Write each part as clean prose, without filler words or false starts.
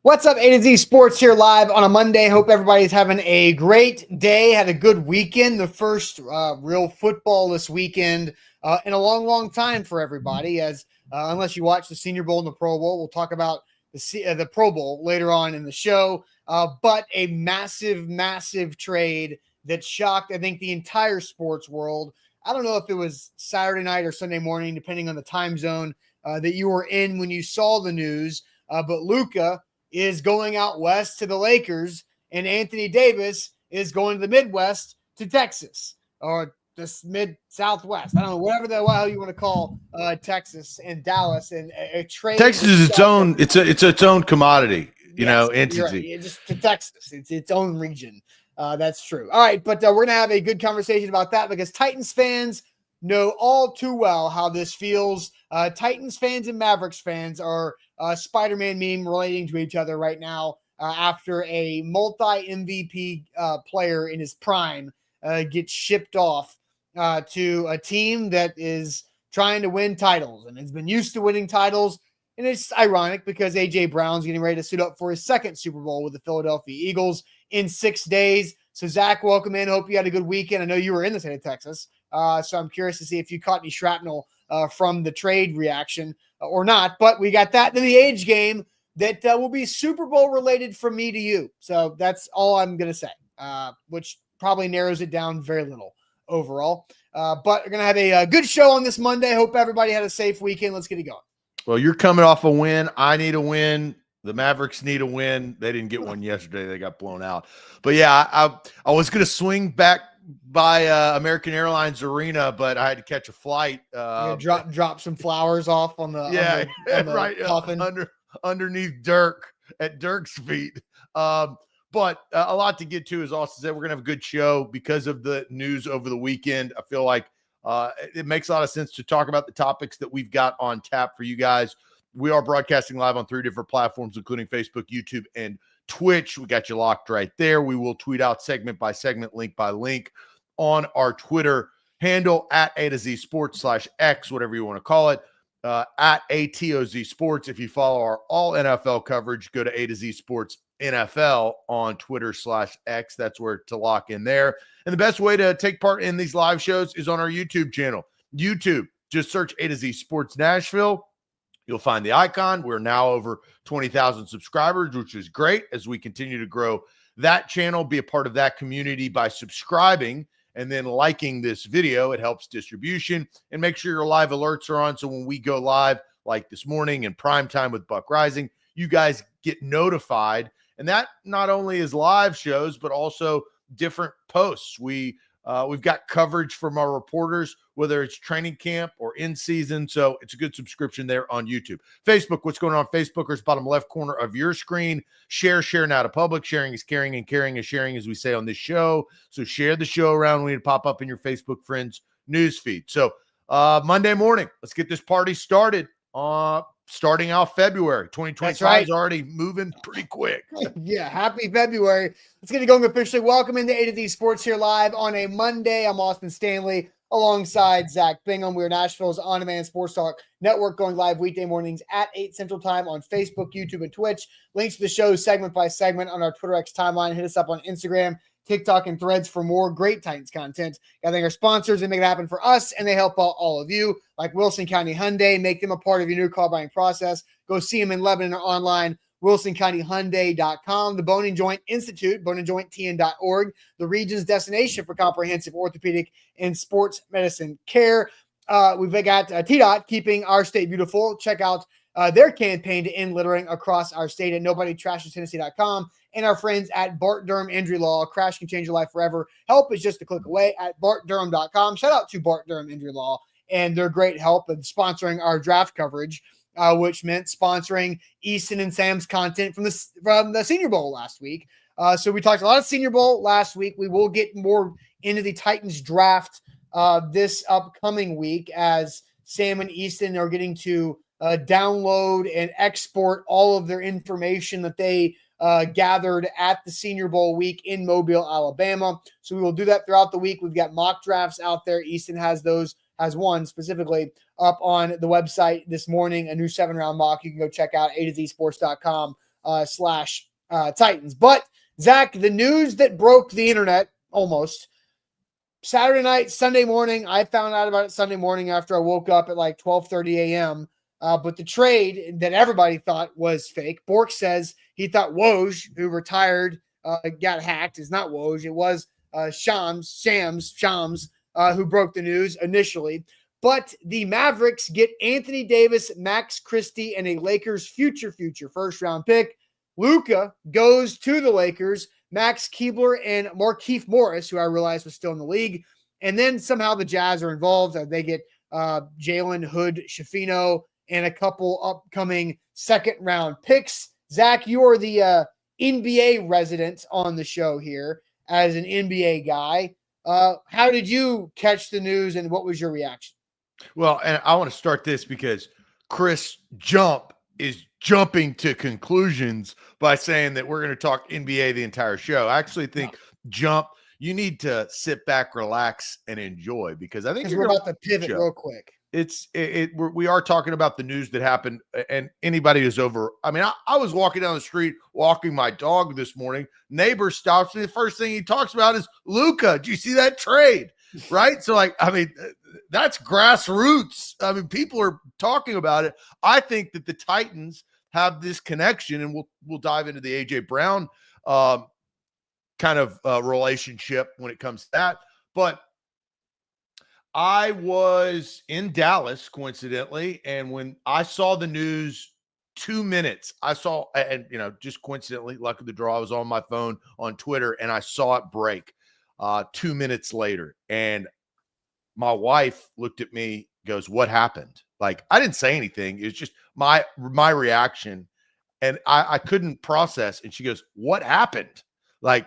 What's up, A to Z Sports here live on a Monday. Hope everybody's having a great day. Had a good weekend. The first real football this weekend in a long, long time for everybody. As unless you watch the Senior Bowl and the Pro Bowl, we'll talk about the Pro Bowl later on in the show. But a massive, massive trade that shocked, I think, the entire sports world. I don't know if it was Saturday night or Sunday morning, depending on the time zone that you were in when you saw the news. But Luka is going out west to the Lakers, and Anthony Davis is going to the Midwest to Texas, or this mid-southwest. I don't know, whatever the hell you want to call Texas and Dallas, and a trade. Texas is its own. It's its own commodity, entity. Right. Just to Texas, it's its own region. That's true. All right, but we're gonna have a good conversation about that because Titans fans know all too well how this feels. Titans fans and Mavericks fans are Spider-Man meme relating to each other right now after a multi-MVP player in his prime gets shipped off to a team that is trying to win titles and has been used to winning titles. And it's ironic because A.J. Brown's getting ready to suit up for his second Super Bowl with the Philadelphia Eagles in 6 days. So, Zach, welcome in. Hope you had a good weekend. I know you were in the state of Texas. So I'm curious to see if you caught any shrapnel from the trade reaction or not. But we got that. Then the age game that will be Super Bowl related from me to you. So that's all I'm going to say, which probably narrows it down very little overall. But we're going to have a good show on this Monday. Hope everybody had a safe weekend. Let's get it going. Well, you're coming off a win. I need a win. The Mavericks need a win. They didn't get one yesterday. They got blown out. But, yeah, I was going to swing back by American Airlines Arena, but I had to catch a flight. Drop some flowers off on the right underneath Dirk at Dirk's feet. But a lot to get to, as Austin said. We're gonna have a good show because of the news over the weekend. I feel like it makes a lot of sense to talk about the topics that we've got on tap for you guys. We are broadcasting live on 3 different platforms, including Facebook, YouTube, and Twitch. We got you locked right there. We will tweet out segment by segment, link by link on our Twitter handle at A to Z Sports /X, whatever you want to call it, at ATOZ Sports. If you follow our all NFL coverage, go to A to Z Sports NFL on Twitter /X. That's where to lock in there. And the best way to take part in these live shows is on our YouTube channel. YouTube, just search A to Z Sports Nashville. You'll find the icon. We're now over 20,000 subscribers, which is great as we continue to grow that channel. Be a part of that community by subscribing and then liking this video. It helps distribution. And make sure your live alerts are on so when we go live, like this morning in prime time with Buck Rising, you guys get notified. And that not only is live shows, but also different posts. We've got coverage from our reporters, whether it's training camp or in season. So it's a good subscription there on YouTube. Facebook, what's going on Facebookers, bottom left corner of your screen. Share now to public. Sharing is caring, and caring is sharing, as we say on this show. So share the show around. We need to pop up in your Facebook friends news feed. So Monday morning, let's get this party started. Starting out February 2025 is already moving pretty quick. Yeah, happy February. Let's get it going officially. Welcome into A to Z Sports here live on a Monday. I'm Austin Stanley alongside Zach Bingham. We're Nashville's on-demand sports talk network, going live weekday mornings at 8 Central Time on Facebook, YouTube, and Twitch. Links to the show segment by segment on our Twitter X timeline. Hit us up on Instagram, TikTok, and Threads for more great Titans content. I thank our sponsors. They make it happen for us, and they help out all of you, like Wilson County Hyundai. Make them a part of your new car buying process. Go see them in Lebanon or online, WilsonCountyHyundai.com. The Bone and Joint Institute, boneandjointtn.org, the region's destination for comprehensive orthopedic and sports medicine care. We've got TDOT, keeping our state beautiful. Check out their campaign to end littering across our state at NobodyTrashesTennessee.com. And our friends at Bart Durham Injury Law. Crash can change your life forever. Help is just a click away at BartDurham.com. Shout out to Bart Durham Injury Law and their great help in sponsoring our draft coverage, which meant sponsoring Easton and Sam's content from the Senior Bowl last week. So we talked a lot of Senior Bowl last week. We will get more into the Titans draft this upcoming week as Sam and Easton are getting to download and export all of their information that they gathered at the Senior Bowl week in Mobile, Alabama. So we will do that throughout the week. We've got mock drafts out there. Easton has one specifically up on the website this morning, a new 7-round mock. You can go check out A2Zsports.com slash Titans. But Zach, the news that broke the internet almost Saturday night, Sunday morning, I found out about it Sunday morning after I woke up at like 12:30 a.m. But the trade that everybody thought was fake. Bork says he thought Woj, who retired, got hacked. It's not Woj. It was Shams, who broke the news initially. But the Mavericks get Anthony Davis, Max Christie, and a Lakers future first-round pick. Luka goes to the Lakers. Max Keebler and Markieff Morris, who I realized was still in the league. And then somehow the Jazz are involved. They get Jalen Hood, Shafino, and a couple upcoming second-round picks. Zach, you are the NBA resident on the show here as an NBA guy. How did you catch the news, and what was your reaction? Well, and I want to start this because Chris Jump is jumping to conclusions by saying that we're going to talk NBA the entire show. I actually think, Jump, you need to sit back, relax, and enjoy, because I think we're about to pivot real quick. We are talking about the news that happened, and anybody who's over. I mean, I was walking down the street, walking my dog this morning. Neighbor stops me. The first thing he talks about is Luka. Do you see that trade? Right. So, like, I mean, that's grassroots. I mean, people are talking about it. I think that the Titans have this connection, and we'll dive into the AJ Brown kind of relationship when it comes to that. But I was in Dallas, coincidentally, and when I saw the news, 2 minutes, I saw, and just coincidentally, luck of the draw, I was on my phone on Twitter, and I saw it break 2 minutes later. And my wife looked at me, goes, "What happened?" Like, I didn't say anything. It was just my reaction, and I couldn't process. And she goes, "What happened?" Like,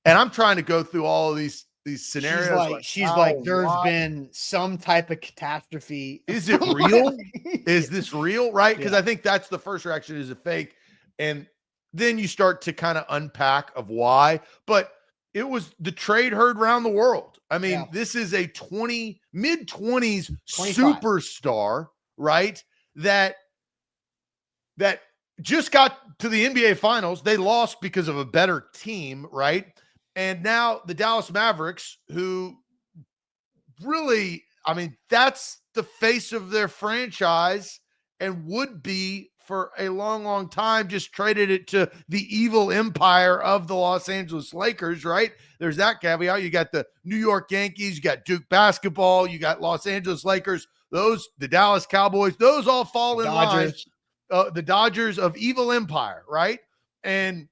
and I'm trying to go through all of these scenarios. She's like, there's been some type of catastrophe. Is it real? Is this real? Right? Because I think that's the first reaction, is it fake? And then you start to kind of unpack of why. But it was the trade heard around the world. I mean, this is a mid-20s superstar, right? That just got to the NBA Finals. They lost because of a better team, right? And now the Dallas Mavericks, who really, I mean, that's the face of their franchise and would be for a long, long time, just traded it to the evil empire of the Los Angeles Lakers, right? There's that caveat. You got the New York Yankees, you got Duke basketball, you got Los Angeles Lakers, the Dallas Cowboys, those all fall in line. The Dodgers of evil empire, right? And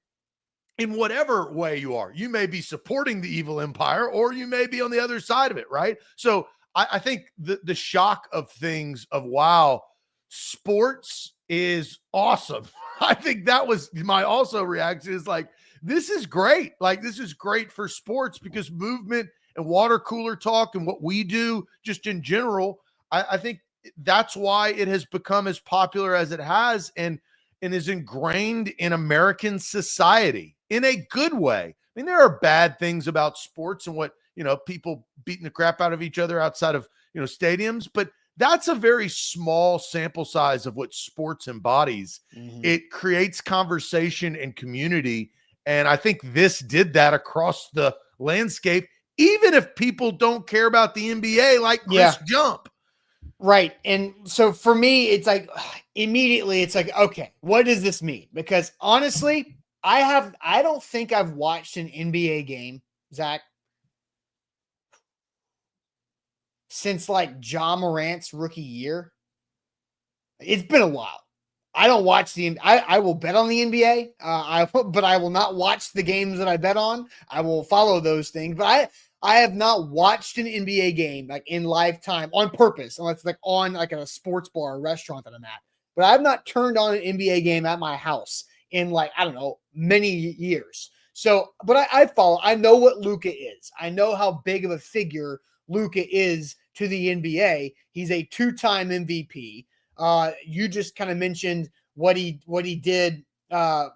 in whatever way you are, you may be supporting the evil empire, or you may be on the other side of it, right? So I think the shock of things of, wow, sports is awesome. I think that was my also reaction, is like, this is great. Like, this is great for sports, because movement and water cooler talk and what we do just in general, I think that's why it has become as popular as it has, and is ingrained in American society in a good way. I mean, there are bad things about sports and what, people beating the crap out of each other outside of, stadiums, but that's a very small sample size of what sports embodies. Mm-hmm. It creates conversation and community. And I think this did that across the landscape, even if people don't care about the NBA, like Chris Jump. Right. And so for me, it's like, immediately it's like, okay, what does this mean? Because honestly, I don't think I've watched an NBA game, Zach, since like Ja Morant's rookie year. It's been a while. I don't watch I will bet on the NBA, but I will not watch the games that I bet on. I will follow those things, but I have not watched an NBA game like in lifetime on purpose, unless it's like on like at a sports bar or restaurant that I'm at. But I've not turned on an NBA game at my house in like, I don't know, many years. So, but I know what Luka is. I know how big of a figure Luka is to the NBA. He's a 2-time MVP. You just kind of mentioned what he did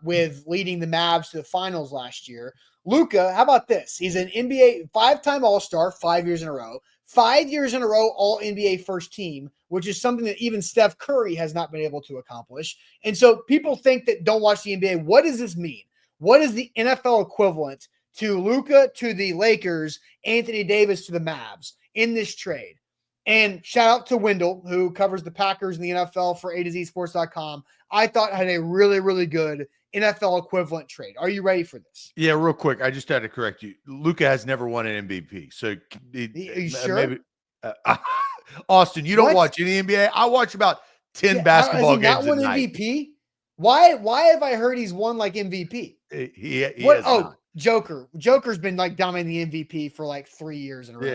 with leading the Mavs to the finals last year. Luka, how about this? He's an NBA 5-time All-Star 5 years in a row. 5 years in a row All-NBA first team, which is something that even Steph Curry has not been able to accomplish. And so people think that don't watch the NBA. What does this mean? What is the NFL equivalent to Luka to the Lakers, Anthony Davis to the Mavs in this trade? And shout out to Wendell, who covers the Packers and the NFL for A to Z Sports.com. I thought had a really, really good NFL equivalent trade. Are you ready for this? Yeah, real quick. I just had to correct you. Luka has never won an MVP. So Are you sure? Maybe, Austin, you don't watch any NBA? I watch about 10 basketball games a night. Not won MVP? Why have I heard he's won like MVP? He has not. Joker's been like dominating the MVP for like 3 years in a row.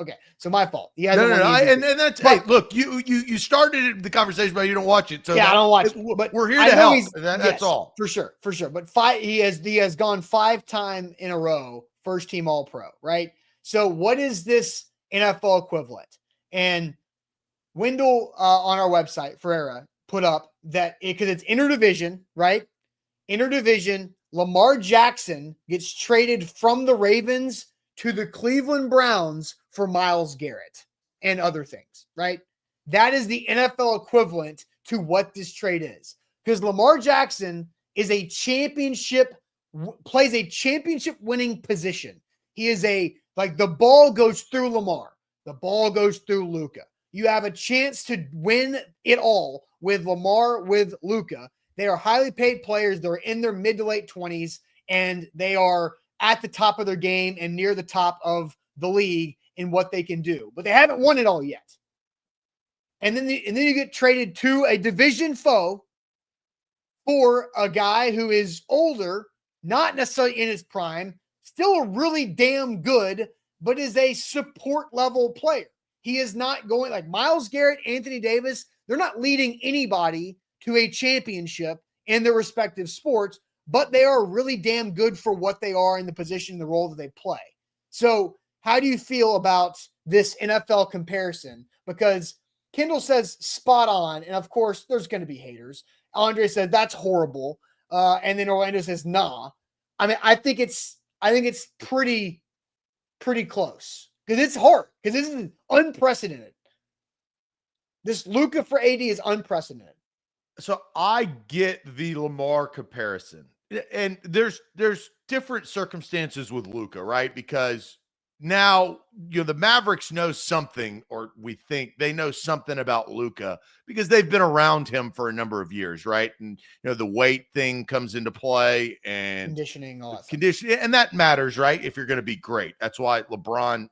Okay, so my fault. No. And that's hey, look, you started the conversation, but you don't watch it. So I don't watch it. But we're here to help. That's all for sure. But he has gone 5 times in a row first team All Pro, right? So what is this NFL equivalent? And Wendell on our website, Ferreira, put up that because it's interdivision, right? Interdivision. Lamar Jackson gets traded from the Ravens to the Cleveland Browns for Myles Garrett and other things, right? That is the NFL equivalent to what this trade is. Because Lamar Jackson is plays a championship winning position. He is the ball goes through Lamar. The ball goes through Luka. You have a chance to win it all with Lamar, with Luka. They are highly paid players. They're in their mid to late 20s, and they are at the top of their game and near the top of the league in what they can do. But they haven't won it all yet. And then you get traded to a division foe for a guy who is older, not necessarily in his prime, still really damn good, but is a support level player. He is not going like Myles Garrett, Anthony Davis. They're not leading anybody to a championship in their respective sports, but they are really damn good for what they are in the position, the role that they play. So how do you feel about this NFL comparison? Because Kendall says spot on, and of course there's going to be haters. Andre says that's horrible, and then Orlando says nah. I mean, I think it's pretty close because it's hard because this is unprecedented. This Luka for AD is unprecedented. So I get the Lamar comparison, and there's different circumstances with Luka, right? Because now, the Mavericks know something, or we think they know something about Luka because they've been around him for a number of years, right? And, the weight thing comes into play and conditioning, all that conditioning, and that matters, right? If you're going to be great. That's why LeBron,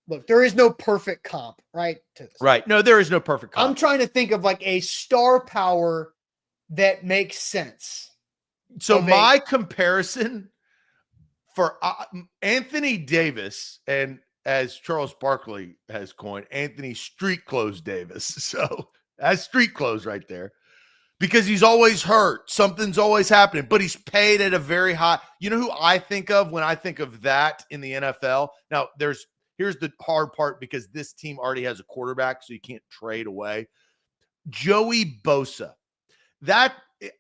look, there is no perfect comp, right? To this. Right. No, there is no perfect comp. I'm trying to think of like a star power that makes sense. So my comparison for Anthony Davis, and as Charles Barkley has coined, Anthony Street Clothes Davis. So that's street clothes right there, because he's always hurt. Something's always happening, but he's paid at a very high. You know who I think of when I think of that in the NFL? Now, here's the hard part, because this team already has a quarterback, so you can't trade away. Joey Bosa.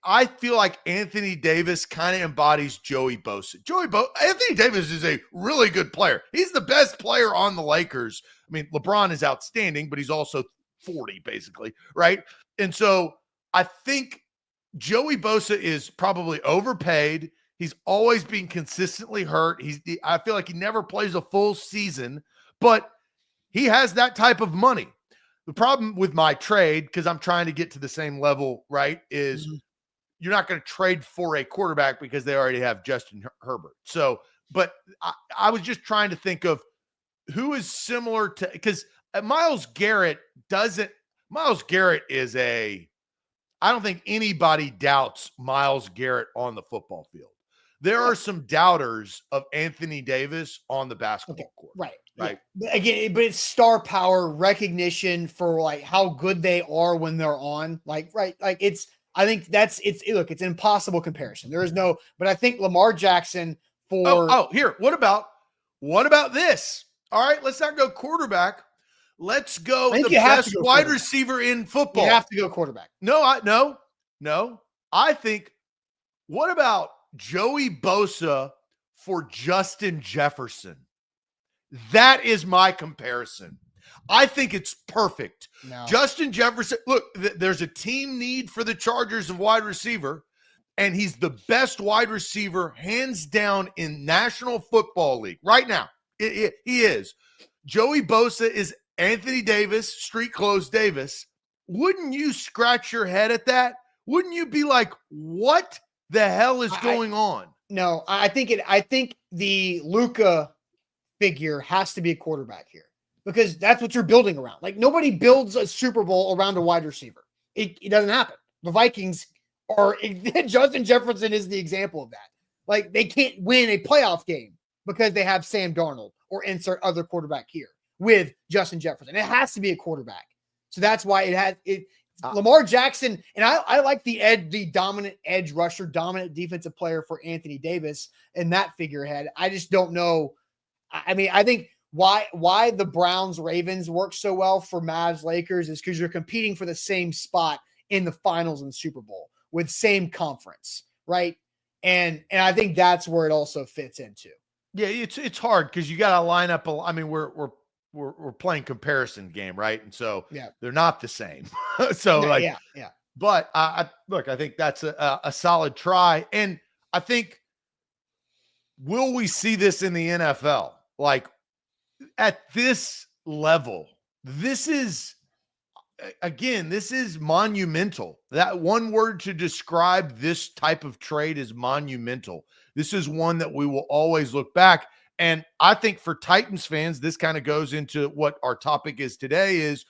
I feel like Anthony Davis kind of embodies Joey Bosa. Anthony Davis is a really good player. He's the best player on the Lakers. I mean, LeBron is outstanding, but he's also 40 basically, right? And so I think Joey Bosa is probably overpaid. He's always being consistently hurt. I feel like he never plays a full season, but he has that type of money. The problem with my trade, because I'm trying to get to the same level, right, is you're not going to trade for a quarterback because they already have Justin Herbert. So, but I was just trying to think of who is similar to, because Myles Garrett is I don't think anybody doubts Myles Garrett on the football field. There are some doubters of Anthony Davis on the basketball court. Right. Yeah. Again, but it's star power, recognition for like how good they are when they're on. Like, right. Like I think it's an impossible comparison. There is no, but I think Lamar Jackson here. What about this? All right, let's not go quarterback. Let's go the best wide receiver in football. You have to go quarterback. No. I think What about Joey Bosa for Justin Jefferson? That is my comparison. I think it's perfect. No. Justin Jefferson, look, there's a team need for the Chargers of wide receiver, and he's the best wide receiver hands down in National Football League right now. He is. Joey Bosa is Anthony Davis, street clothes Davis. Wouldn't you scratch your head at that? Wouldn't you be like, what the hell is going on? No, I think the Luka figure has to be a quarterback here, because that's what you're building around. Like, nobody builds a Super Bowl around a wide receiver. It doesn't happen. The Vikings are Justin Jefferson is the example of that. Like, they can't win a playoff game because they have Sam Darnold or insert other quarterback here with Justin Jefferson. It has to be a quarterback. So that's why Lamar Jackson, and I like the dominant edge rusher, dominant defensive player for Anthony Davis and that figurehead. I just don't know. I mean, I think why the Browns Ravens work so well for Mavs Lakers is because you're competing for the same spot in the finals and Super Bowl with same conference, right? And I think that's where it also fits into. Yeah, it's hard because you got to line up. I mean, we're playing comparison game, right? And so they're not the same. So yeah. But I think that's a solid try, and I think, will we see this in the NFL? Like, at this level, this is monumental. That one word to describe this type of trade is monumental. This is one that we will always look back. And I think for Titans fans, this kind of goes into what our topic is today, is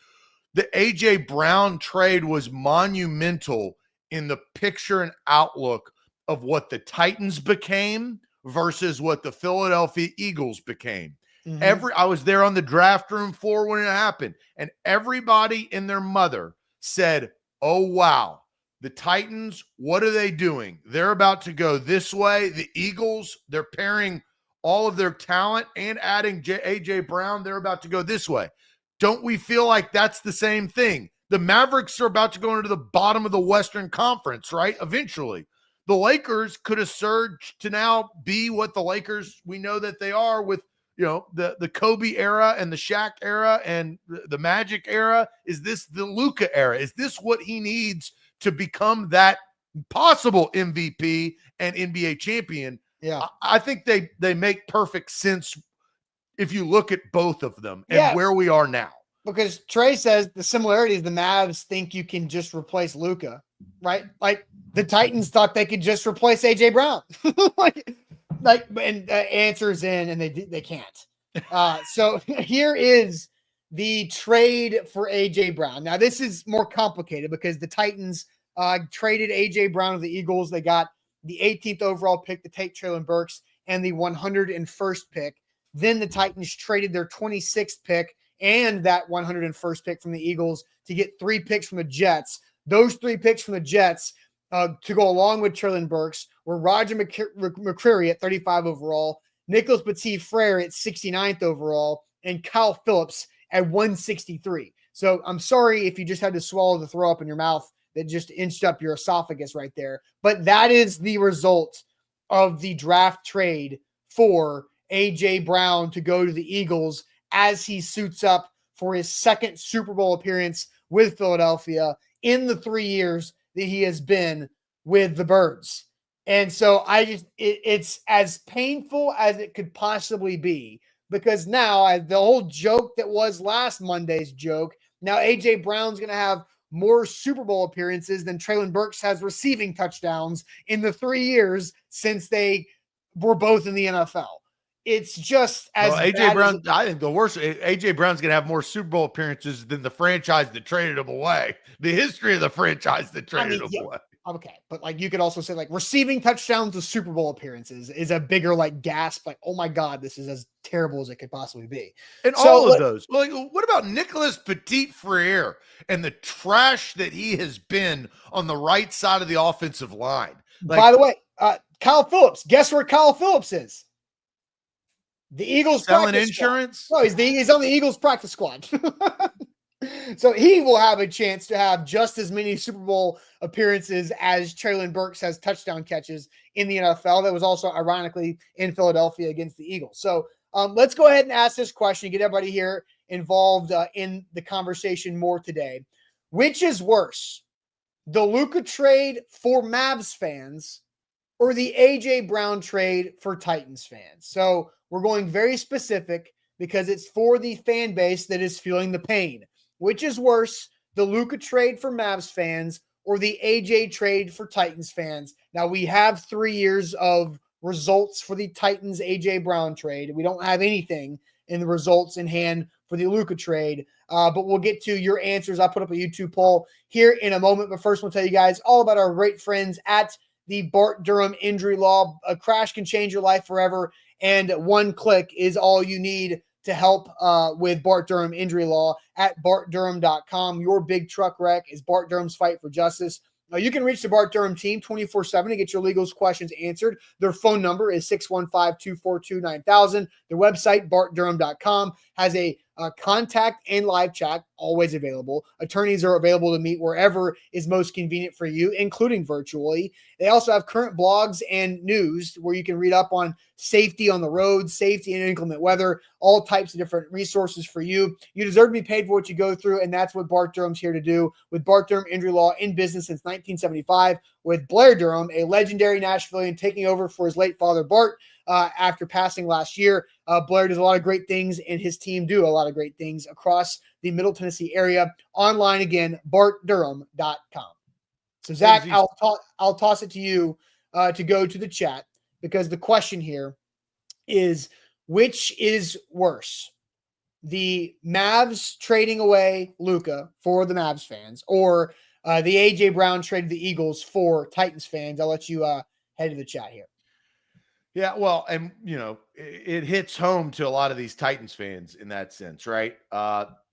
the A.J. Brown trade was monumental in the picture and outlook of what the Titans became versus what the Philadelphia Eagles became. Mm-hmm. I was there on the draft room floor when it happened, and everybody and their mother said, oh, wow, the Titans, what are they doing? They're about to go this way. The Eagles, they're pairing all of their talent and adding A.J. Brown. They're about to go this way. Don't we feel like that's the same thing? The Mavericks are about to go into the bottom of the Western Conference, right? Eventually. The Lakers could have surged to now be what the Lakers we know that they are, with, you know, the Kobe era and the Shaq era and the Magic era. Is this the Luka era? Is this what he needs to become that possible MVP and NBA champion? Yeah, I think they make perfect sense if you look at both of them and where we are now. Because Trey says the similarity is the Mavs think you can just replace Luka, right? Like, the Titans thought they could just replace A.J. Brown. And answers in, and they can't. So here is the trade for A.J. Brown. Now, this is more complicated because the Titans traded A.J. Brown to the Eagles. They got the 18th overall pick to take Treylon Burks and the 101st pick. Then the Titans traded their 26th pick and that 101st pick from the Eagles to get 3 picks from the Jets. Those 3 picks from the Jets to go along with Treylon Burks were Roger McCreary at 35 overall, Nicholas Petit-Frere at 69th overall, and Kyle Phillips at 163. So I'm sorry if you just had to swallow the throw up in your mouth that just inched up your esophagus right there. But that is the result of the draft trade for A.J. Brown to go to the Eagles as he suits up for his second Super Bowl appearance with Philadelphia in the 3 years that he has been with the Birds. And so it's as painful as it could possibly be, because now the whole joke that was last Monday's joke, now A.J. Brown's going to have more Super Bowl appearances than Treylon Burks has receiving touchdowns in the 3 years since they were both in the NFL. It's just as A.J. Brown. I think the worst. A.J. Brown's going to have more Super Bowl appearances than the franchise that traded him away. The history of the franchise that traded him away. Okay, but like, you could also say, like, receiving touchdowns to Super Bowl appearances is a bigger, like, gasp. Like, oh my God, this is as terrible as it could possibly be. And so, all of those. Like, what about Nicholas Petit-Frere and the trash that he has been on the right side of the offensive line? Like, by the way, Kyle Phillips. Guess where Kyle Phillips is? The Eagles selling insurance. No, he's on the Eagles practice squad. So he will have a chance to have just as many Super Bowl appearances as Traylon Burks has touchdown catches in the NFL. That was also ironically in Philadelphia against the Eagles. So let's go ahead and ask this question, get everybody here involved in the conversation more today. Which is worse, the Luka trade for Mavs fans or the AJ Brown trade for Titans fans? So we're going very specific because it's for the fan base that is feeling the pain. Which is worse, the Luka trade for Mavs fans or the AJ trade for Titans fans? Now, we have 3 years of results for the Titans AJ Brown trade. We don't have anything in the results in hand for the Luka trade, but we'll get to your answers. I'll put up a YouTube poll here in a moment, but first we'll tell you guys all about our great friends at the Bart Durham Injury Law. A crash can change your life forever, and one click is all you need to help with Bart Durham Injury Law at bartdurham.com. Your big truck wreck is Bart Durham's fight for justice. You can reach the Bart Durham team 24/7 to get your legal questions answered. Their phone number is 615-242-9000. Their website, bartdurham.com, has a contact and live chat always available. Attorneys are available to meet wherever is most convenient for you, including virtually. They also have current blogs and news where you can read up on safety on the road, safety in inclement weather, all types of different resources for you. You deserve to be paid for what you go through, and that's what Bart Durham's here to do. With Bart Durham Injury Law in business since 1975, with Blair Durham, a legendary Nashvilleian, taking over for his late father, Bart, after passing last year. Blair does a lot of great things, and his team do a lot of great things across the Middle Tennessee area. Online again, bartdurham.com. So, Zach, I'll toss it to you to go to the chat, because the question here is, which is worse, the Mavs trading away Luka for the Mavs fans, or the AJ Brown trade to the Eagles for Titans fans? I'll let you head to the chat here. Yeah, well, and it hits home to a lot of these Titans fans in that sense, right?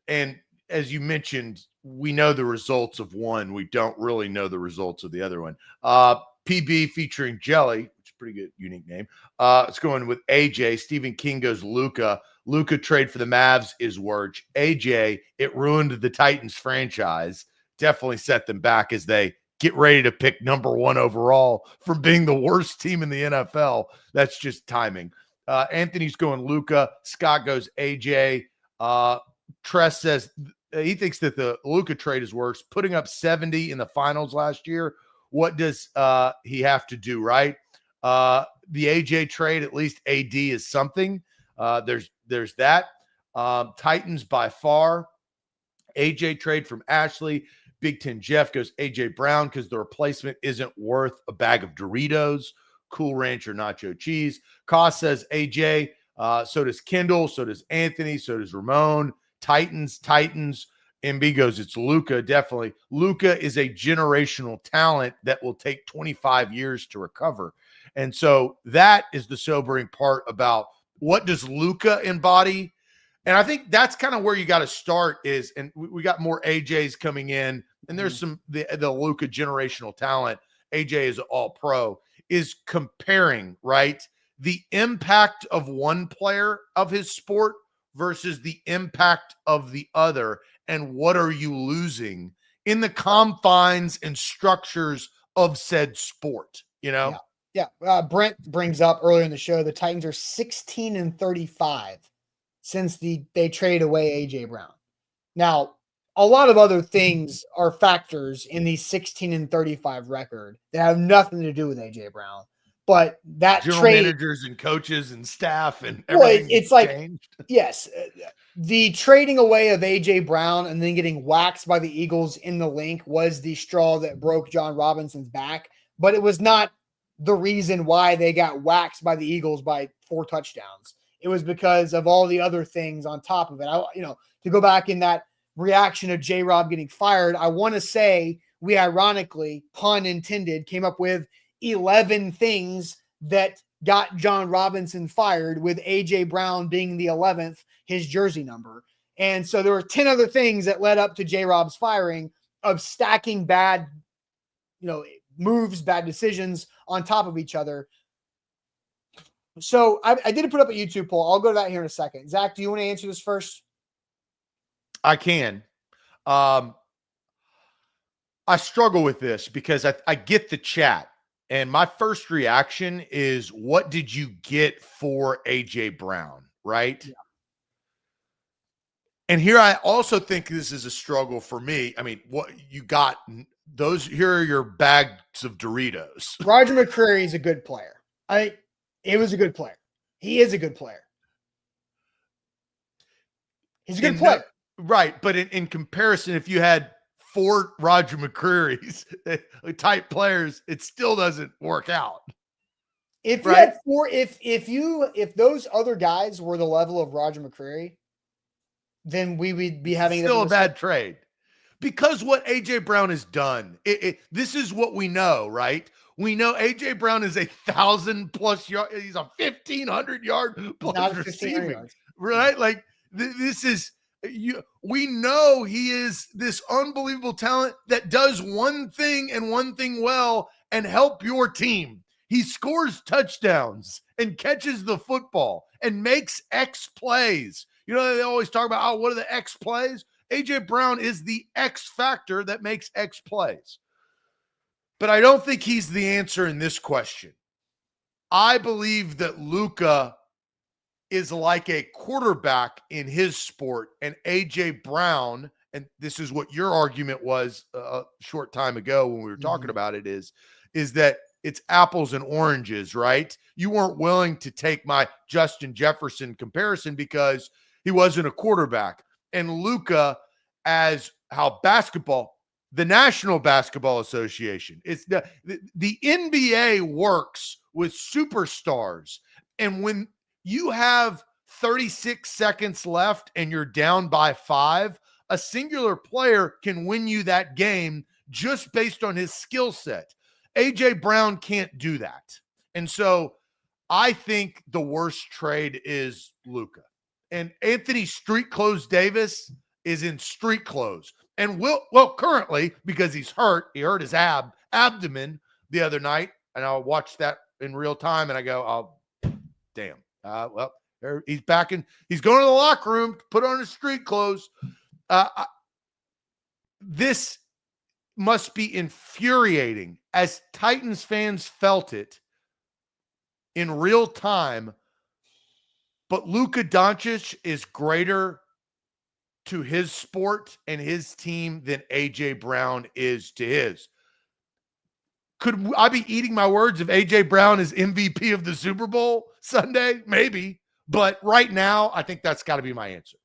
And as you mentioned, we know the results of one. We don't really know the results of the other one. PB featuring Jelly, which is a pretty good, unique name. It's going with AJ. Stephen King goes Luka. Luka trade for the Mavs is worse. AJ, it ruined the Titans franchise. Definitely set them back as they get ready to pick number 1 overall from being the worst team in the NFL. That's just timing. Anthony's going Luka. Scott goes AJ. Tress says he thinks that the Luka trade is worse. Putting up 70 in the finals last year. What does he have to do, right? The AJ trade, at least AD is something. There's that. Titans by far. AJ trade from Ashley. Big Ten Jeff goes AJ Brown because the replacement isn't worth a bag of Doritos. Cool Ranch or nacho cheese. Koss says AJ. So does Kendall. So does Anthony. So does Ramon. Titans. MB goes, it's Luka. Definitely. Luka is a generational talent that will take 25 years to recover. And so that is the sobering part about what does Luka embody. And I think that's kind of where you got to start is, and we got more AJs coming in, and there's some, the Luka generational talent. AJ is all pro, is comparing, right, the impact of one player of his sport versus the impact of the other. And what are you losing in the confines and structures of said sport, Yeah. Brent brings up earlier in the show, the Titans are 16-35 since they traded away AJ Brown. Now, a lot of other things are factors in the 16-35 record that have nothing to do with AJ Brown. But that general trade, managers and coaches and staff and everything, it's like changed. Yes, the trading away of AJ Brown and then getting waxed by the Eagles in the link was the straw that broke John Robinson's back, but it was not the reason why they got waxed by the Eagles by 4 touchdowns. It was because of all the other things on top of it. To go back in that reaction of J-Rob getting fired, I want to say we ironically, pun intended, came up with 11 things that got John Robinson fired, with AJ Brown being the 11th, his jersey number. And so there were 10 other things that led up to J-Rob's firing, of stacking bad, moves, bad decisions on top of each other. So I did put up a YouTube poll. I'll go to that here in a second. Zach, do you want to answer this first? I can. I struggle with this because I get the chat, and my first reaction is, what did you get for A.J. Brown, right? Yeah. And here I also think this is a struggle for me. I mean, what you got, here are your bags of Doritos. Roger McCreary is a good player. He was a good player. He is a good player. He's a good player. Right. But in comparison, if you had 4 Roger McCreary's type players, it still doesn't work out. If you had 4, if those other guys were the level of Roger McCreary, then we would be having still a bad trade. Because what A.J. Brown has done, this is what we know, right? We know A.J. Brown is 1,000+ yard. He's a 1,500 yard plus receiving, right? Like this is we know he is this unbelievable talent that does one thing and one thing well and help your team. He scores touchdowns and catches the football and makes X plays. You know, they always talk about, oh, what are the X plays? A.J. Brown is the X factor that makes X plays. But I don't think he's the answer in this question. I believe that Luka is like a quarterback in his sport, and A.J. Brown, and this is what your argument was a short time ago when we were talking about it, is that it's apples and oranges, right? You weren't willing to take my Justin Jefferson comparison because he wasn't a quarterback. And Luka, as how basketball, the National Basketball Association, it's the NBA works with superstars. And when you have 36 seconds left and you're down by 5, a singular player can win you that game just based on his skill set. A.J. Brown can't do that. And so I think the worst trade is Luka. And Anthony Street Clothes Davis is in street clothes. And currently, because he's hurt, he hurt his abdomen the other night. And I watched that in real time and I go, oh, damn. He's back in. He's going to the locker room to put on his street clothes. This must be infuriating as Titans fans felt it in real time. But Luka Doncic is greater to his sport and his team than A.J. Brown is to his. Could I be eating my words if A.J. Brown is MVP of the Super Bowl Sunday? Maybe. But right now, I think that's got to be my answer.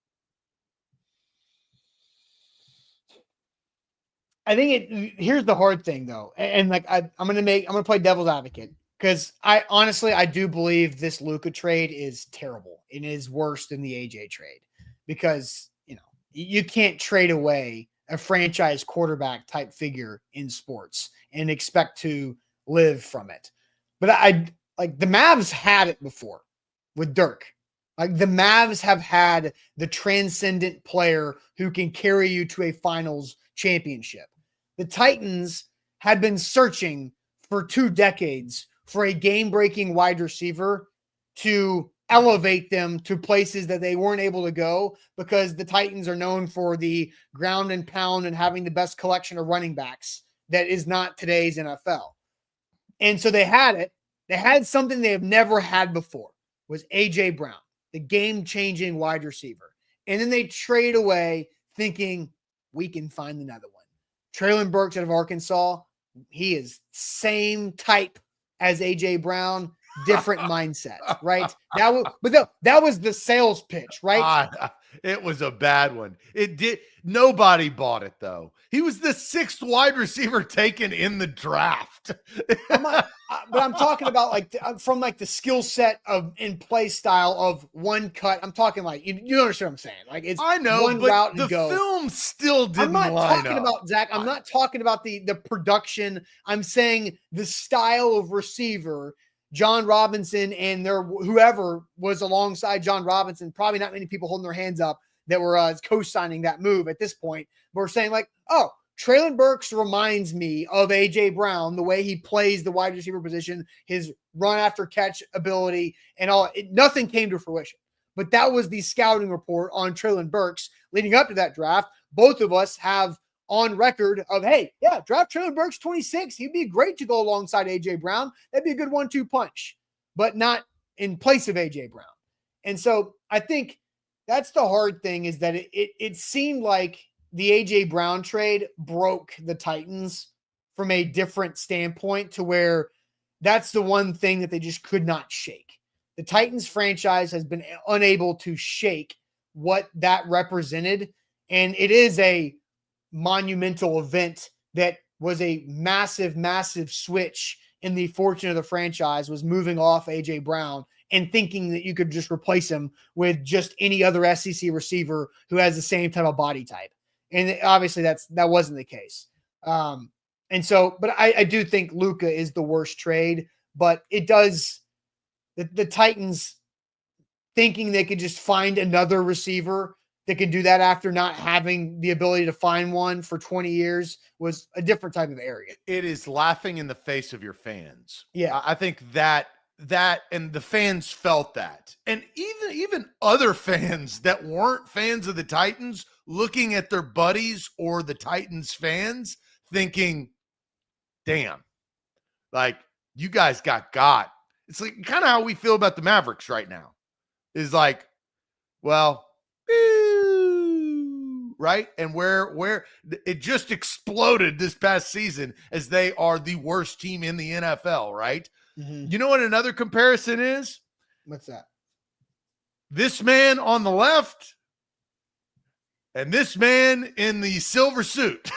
I think here's the hard thing though. And like, I'm going to play devil's advocate because I do believe this Luka trade is terrible. It is worse than the AJ trade because, you know, you can't trade away a franchise quarterback type figure in sports and expect to live from it. But like the Mavs had it before with Dirk. Like the Mavs have had the transcendent player who can carry you to a finals championship. The Titans had been searching for 2 decades for a game-breaking wide receiver to elevate them to places that they weren't able to go because the Titans are known for the ground and pound and having the best collection of running backs that is not today's NFL. And so they had it. They had something they have never had before, was A.J. Brown, the game-changing wide receiver. And then they trade away thinking, we can find another one. Treylon Burks out of Arkansas, he is same type as A.J. Brown, different mindset, right? That was the sales pitch, right? It was a bad one. Nobody bought it though. He was the 6th wide receiver taken in the draft. But I'm talking about from the skill set in play style of one cut. I'm talking like you understand what I'm saying? Like it's I know, one but route and the go. film still didn't line up. I'm not talking about Zach. I'm not talking about the production. I'm saying the style of receiver. John Robinson and whoever was alongside John Robinson, probably not many people holding their hands up that were co-signing that move at this point. But we're saying like, oh, Treylon Burks reminds me of A.J. Brown, the way he plays the wide receiver position, his run after catch ability and all. Nothing came to fruition. But that was the scouting report on Treylon Burks leading up to that draft, both of us have on record of, hey, yeah, draft Traylon Burks 26. He'd be great to go alongside A.J. Brown. That'd be a good 1-2 punch, but not in place of A.J. Brown. And so I think that's the hard thing, is that it seemed like the A.J. Brown trade broke the Titans from a different standpoint, to where that's the one thing that they just could not shake. The Titans franchise has been unable to shake what that represented. And it is a monumental event that was a massive, massive switch in the fortune of the franchise, was moving off A.J. Brown and thinking that you could just replace him with just any other SEC receiver who has the same type of body type. And obviously that wasn't the case. And so, but I do think Luka is the worst trade, but it does the Titans thinking they could just find another receiver that could do that after not having the ability to find one for 20 years was a different type of area. It is laughing in the face of your fans. Yeah. I think that and the fans felt that. And even other fans that weren't fans of the Titans looking at their buddies or the Titans fans thinking, damn, like, you guys got. It's like kind of how we feel about the Mavericks right now. Is like, well, right? And where it just exploded this past season as they are the worst team in the NFL, right? Mm-hmm. You know what another comparison is? What's that? This man on the left and this man in the silver suit.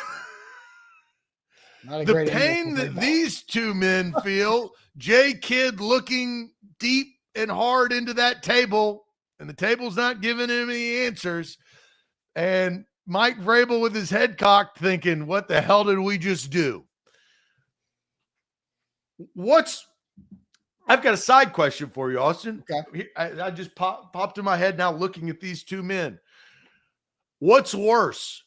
The pain that these two men feel, Jay Kidd looking deep and hard into that table, and the table's not giving him any answers, and Mike Vrabel with his head cocked thinking, what the hell did we just do? I've got a side question for you, Austin. Okay. I just popped in my head now looking at these two men. What's worse?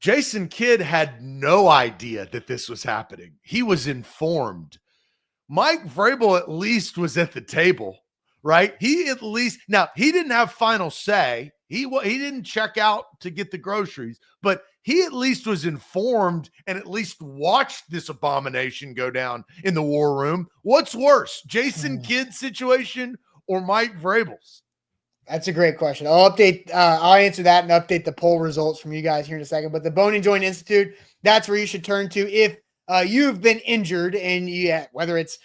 Jason Kidd had no idea that this was happening. He was informed. Mike Vrabel at least was at the table, right? He didn't have final say. He didn't check out to get the groceries, but he at least was informed and at least watched this abomination go down in the war room. What's worse, Jason Kidd's situation or Mike Vrabel's? That's a great question. I'll answer that and update the poll results from you guys here in a second. But the Bone and Joint Institute, that's where you should turn to if you've been injured, and whether it's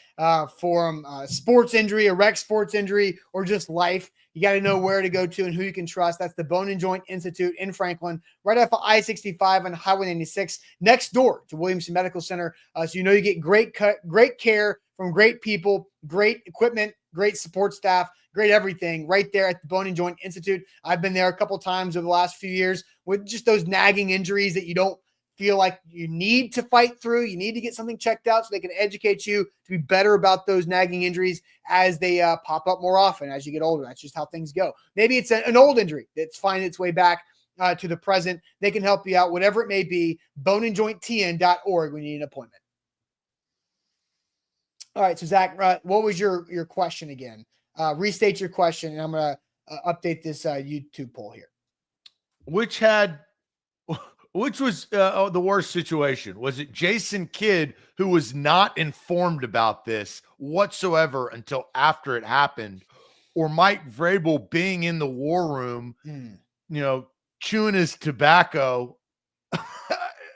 from sports injury, a rec sports injury, or just life. You got to know where to go to and who you can trust. That's the Bone and Joint Institute in Franklin, right off of I-65 on Highway 96, next door to Williamson Medical Center. So you know you get great care from great people, great equipment, great support staff, great everything right there at the Bone and Joint Institute. I've been there a couple times over the last few years with just those nagging injuries that you don't feel like you need to fight through. You need to get something checked out so they can educate you to be better about those nagging injuries as they pop up more often as you get older. That's just how things go. Maybe it's an old injury that's finding its way back to the present. They can help you out, whatever it may be. boneandjointtn.org when you need an appointment. All right, so Zach, what was your question again? Restate your question, and I'm going to update this YouTube poll here. Which was the worst situation? Was it Jason Kidd, who was not informed about this whatsoever until after it happened, or Mike Vrabel being in the war room, chewing his tobacco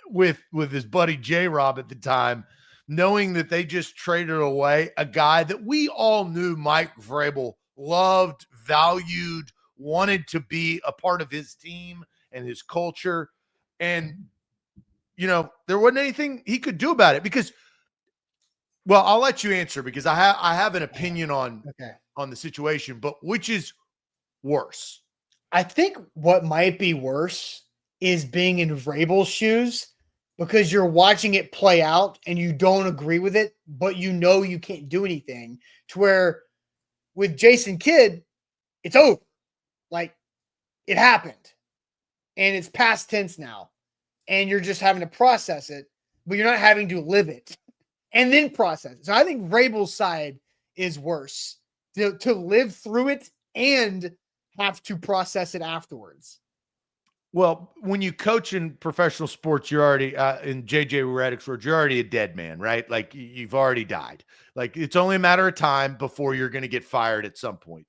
with his buddy J-Rob at the time, knowing that they just traded away a guy that we all knew Mike Vrabel loved, valued, wanted to be a part of his team and his culture. And, there wasn't anything he could do about it because, well, I'll let you answer because I have an opinion on the situation, but which is worse? I think what might be worse is being in Vrabel's shoes, because you're watching it play out and you don't agree with it, but you can't do anything, to where with Jason Kidd, it's over. Like, it happened and it's past tense now, and you're just having to process it, but you're not having to live it and then process it. So I think Vrabel's side is worse, to live through it and have to process it afterwards. Well, when you coach in professional sports, you're already in JJ Redick's words, you're already a dead man, right? Like you've already died. Like it's only a matter of time before you're going to get fired at some point.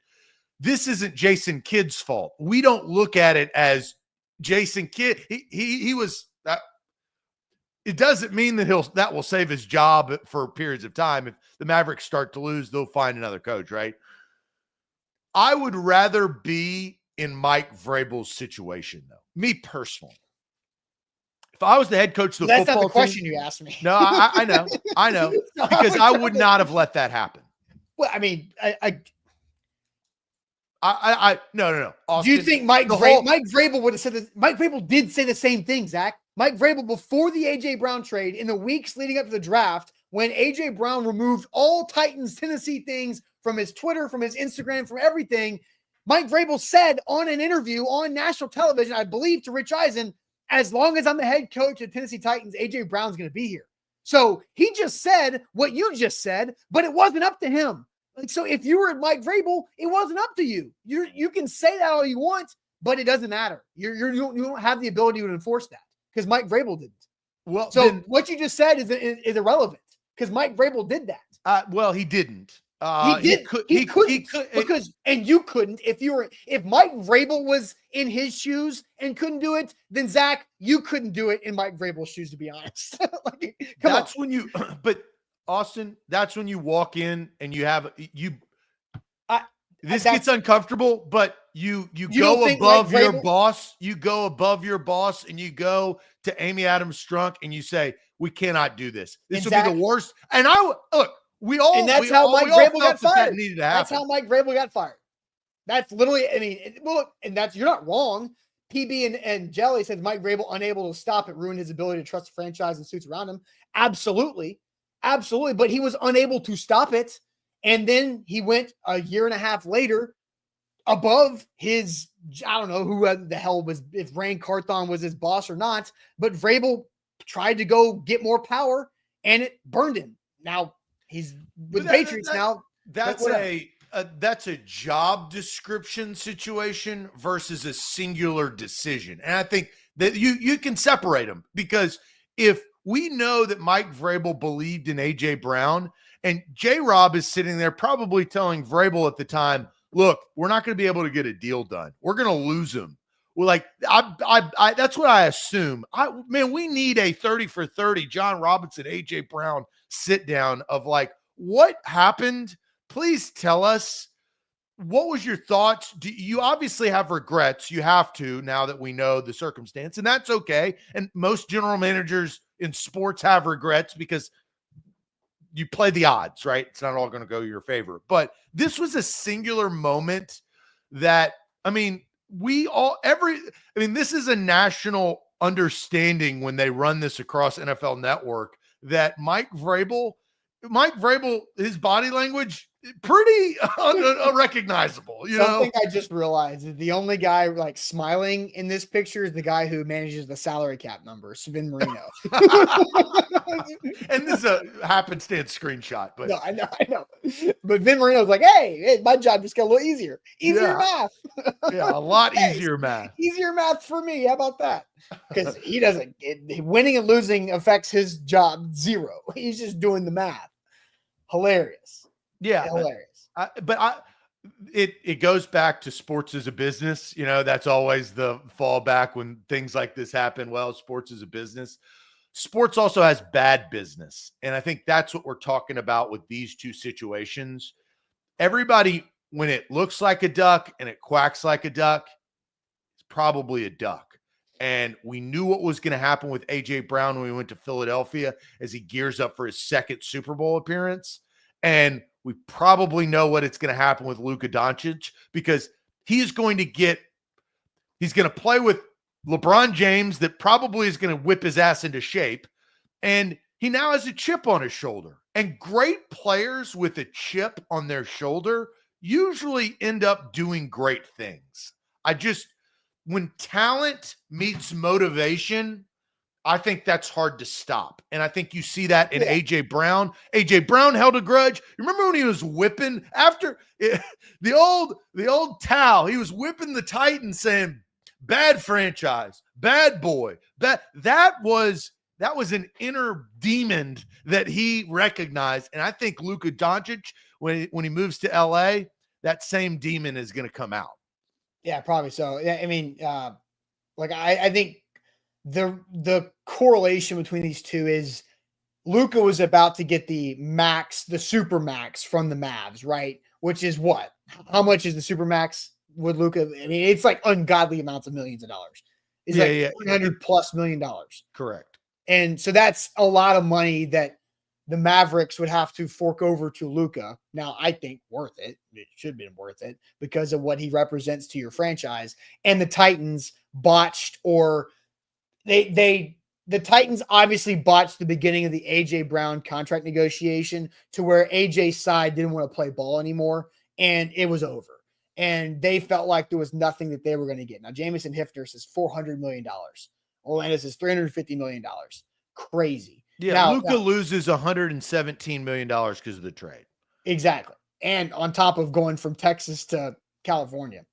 This isn't Jason Kidd's fault. We don't look at it as Jason Kidd. He was. It doesn't mean that will save his job for periods of time. If the Mavericks start to lose, they'll find another coach, right? I would rather be in Mike Vrabel's situation, though. Me personally. If I was the head coach of the football team. That's not the question you asked me. No, I know. Because I would not have let that happen. Well, I mean, no. Austin, do you think Mike Vrabel would have said this? Mike Vrabel did say the same thing, Zach. Mike Vrabel, before the A.J. Brown trade, in the weeks leading up to the draft, when A.J. Brown removed all Titans Tennessee things from his Twitter, from his Instagram, from everything, Mike Vrabel said on an interview on national television, I believe to Rich Eisen, as long as I'm the head coach of Tennessee Titans, A.J. Brown's going to be here. So he just said what you just said, but it wasn't up to him. Like, so if you were Mike Vrabel, it wasn't up to you. You can say that all you want, but it doesn't matter. You don't have the ability to enforce that because Mike Vrabel didn't. Well, so what you just said is irrelevant because Mike Vrabel did that. Well, he didn't. He couldn't because you couldn't. If Mike Vrabel was in his shoes and couldn't do it, then Zach, you couldn't do it in Mike Vrabel's shoes, to be honest. But Austin, that's when you walk in and this gets uncomfortable, but you go above your boss. You go above your boss and you go to Amy Adams Strunk and you say, we cannot do this. This will be the worst. And that's how Mike Vrabel got fired. That's how Mike Vrabel got fired. That's literally, you're not wrong. PB and Jelly said Mike Vrabel unable to stop it ruined his ability to trust the franchise and suits around him. Absolutely. But he was unable to stop it. And then he went a year and a half later above his, I don't know who the hell was, if Rain Carthon was his boss or not, but Vrabel tried to go get more power and it burned him. Now he's with the Patriots now. That's a job description situation versus a singular decision. And I think that you can separate them because if we know that Mike Vrabel believed in A.J. Brown and J-Rob is sitting there probably telling Vrabel at the time, look, we're not going to be able to get a deal done. We're going to lose him. Well, like that's what I assume. We need a 30 for 30 John Robinson, A.J. Brown sit down of like, what happened? Please tell us. What was your thoughts? You obviously have regrets. You have to now that we know the circumstance, and that's okay. And most general managers in sports have regrets because you play the odds, right? It's not all going to go your favor. But this was a singular moment that, this is a national understanding when they run this across NFL Network that Mike Vrabel, his body language, pretty unrecognizable. Something I just realized is the only guy like smiling in this picture is the guy who manages the salary cap number, Vin Marino. And this is a happenstance screenshot, but no, I know. But Vin Marino's like, hey, my job just got a little easier. Math. Yeah, a lot easier math. Easier math for me. How about that? Because he doesn't. Winning and losing affects his job zero. He's just doing the math. Hilarious. Yeah, hilarious. It goes back to sports as a business. That's always the fallback when things like this happen. Well, sports is a business. Sports also has bad business. And I think that's what we're talking about with these two situations. Everybody, when it looks like a duck and it quacks like a duck, it's probably a duck. And we knew what was going to happen with A.J. Brown when we went to Philadelphia as he gears up for his second Super Bowl appearance. And we probably know what it's going to happen with Luka Doncic because he's going to play with LeBron James that probably is going to whip his ass into shape. And he now has a chip on his shoulder. And great players with a chip on their shoulder usually end up doing great things. When talent meets motivation, I think that's hard to stop. And I think you see that in A.J. Brown. A.J. Brown held a grudge. You remember when he was whipping after the old towel, he was whipping the Titans saying, bad franchise, bad boy. That was an inner demon that he recognized. And I think Luka Doncic, when he moves to LA, that same demon is going to come out. Yeah, probably so. Yeah, I mean, I think the correlation between these two is Luka was about to get the super max from the Mavs, right? Which is what? How much is the super max with Luka? I mean, it's like ungodly amounts of millions of dollars. It's $100+ million. Correct. And so that's a lot of money that the Mavericks would have to fork over to Luka. Now, I think worth it. It should have been worth it because of what he represents to your franchise. And the Titans botched, or the Titans obviously botched the beginning of the A.J. Brown contract negotiation to where A.J.'s side didn't want to play ball anymore, and it was over. And they felt like there was nothing that they were going to get. Now, Jamison Hifner says $400 million. Orlando says $350 million. Crazy. Yeah, Luka loses $117 million because of the trade. Exactly. And on top of going from Texas to California.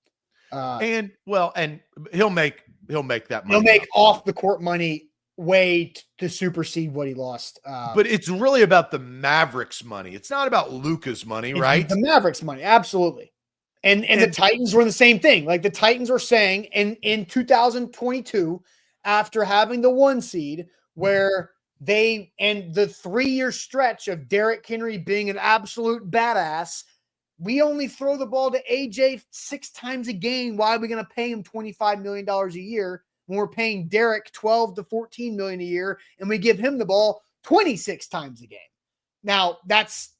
And he'll make that money. He'll make off the court money way to supersede what he lost. But it's really about the Mavericks money. It's not about Luka's money, right? The Mavericks money. Absolutely. And the Titans were the same thing. Like the Titans were saying in 2022, after having the 1 seed, where the 3-year stretch of Derrick Henry being an absolute badass, we only throw the ball to AJ 6 times a game. Why are we going to pay him $25 million a year when we're paying Derrick $12 to $14 million a year, and we give him the ball 26 times a game? Now that's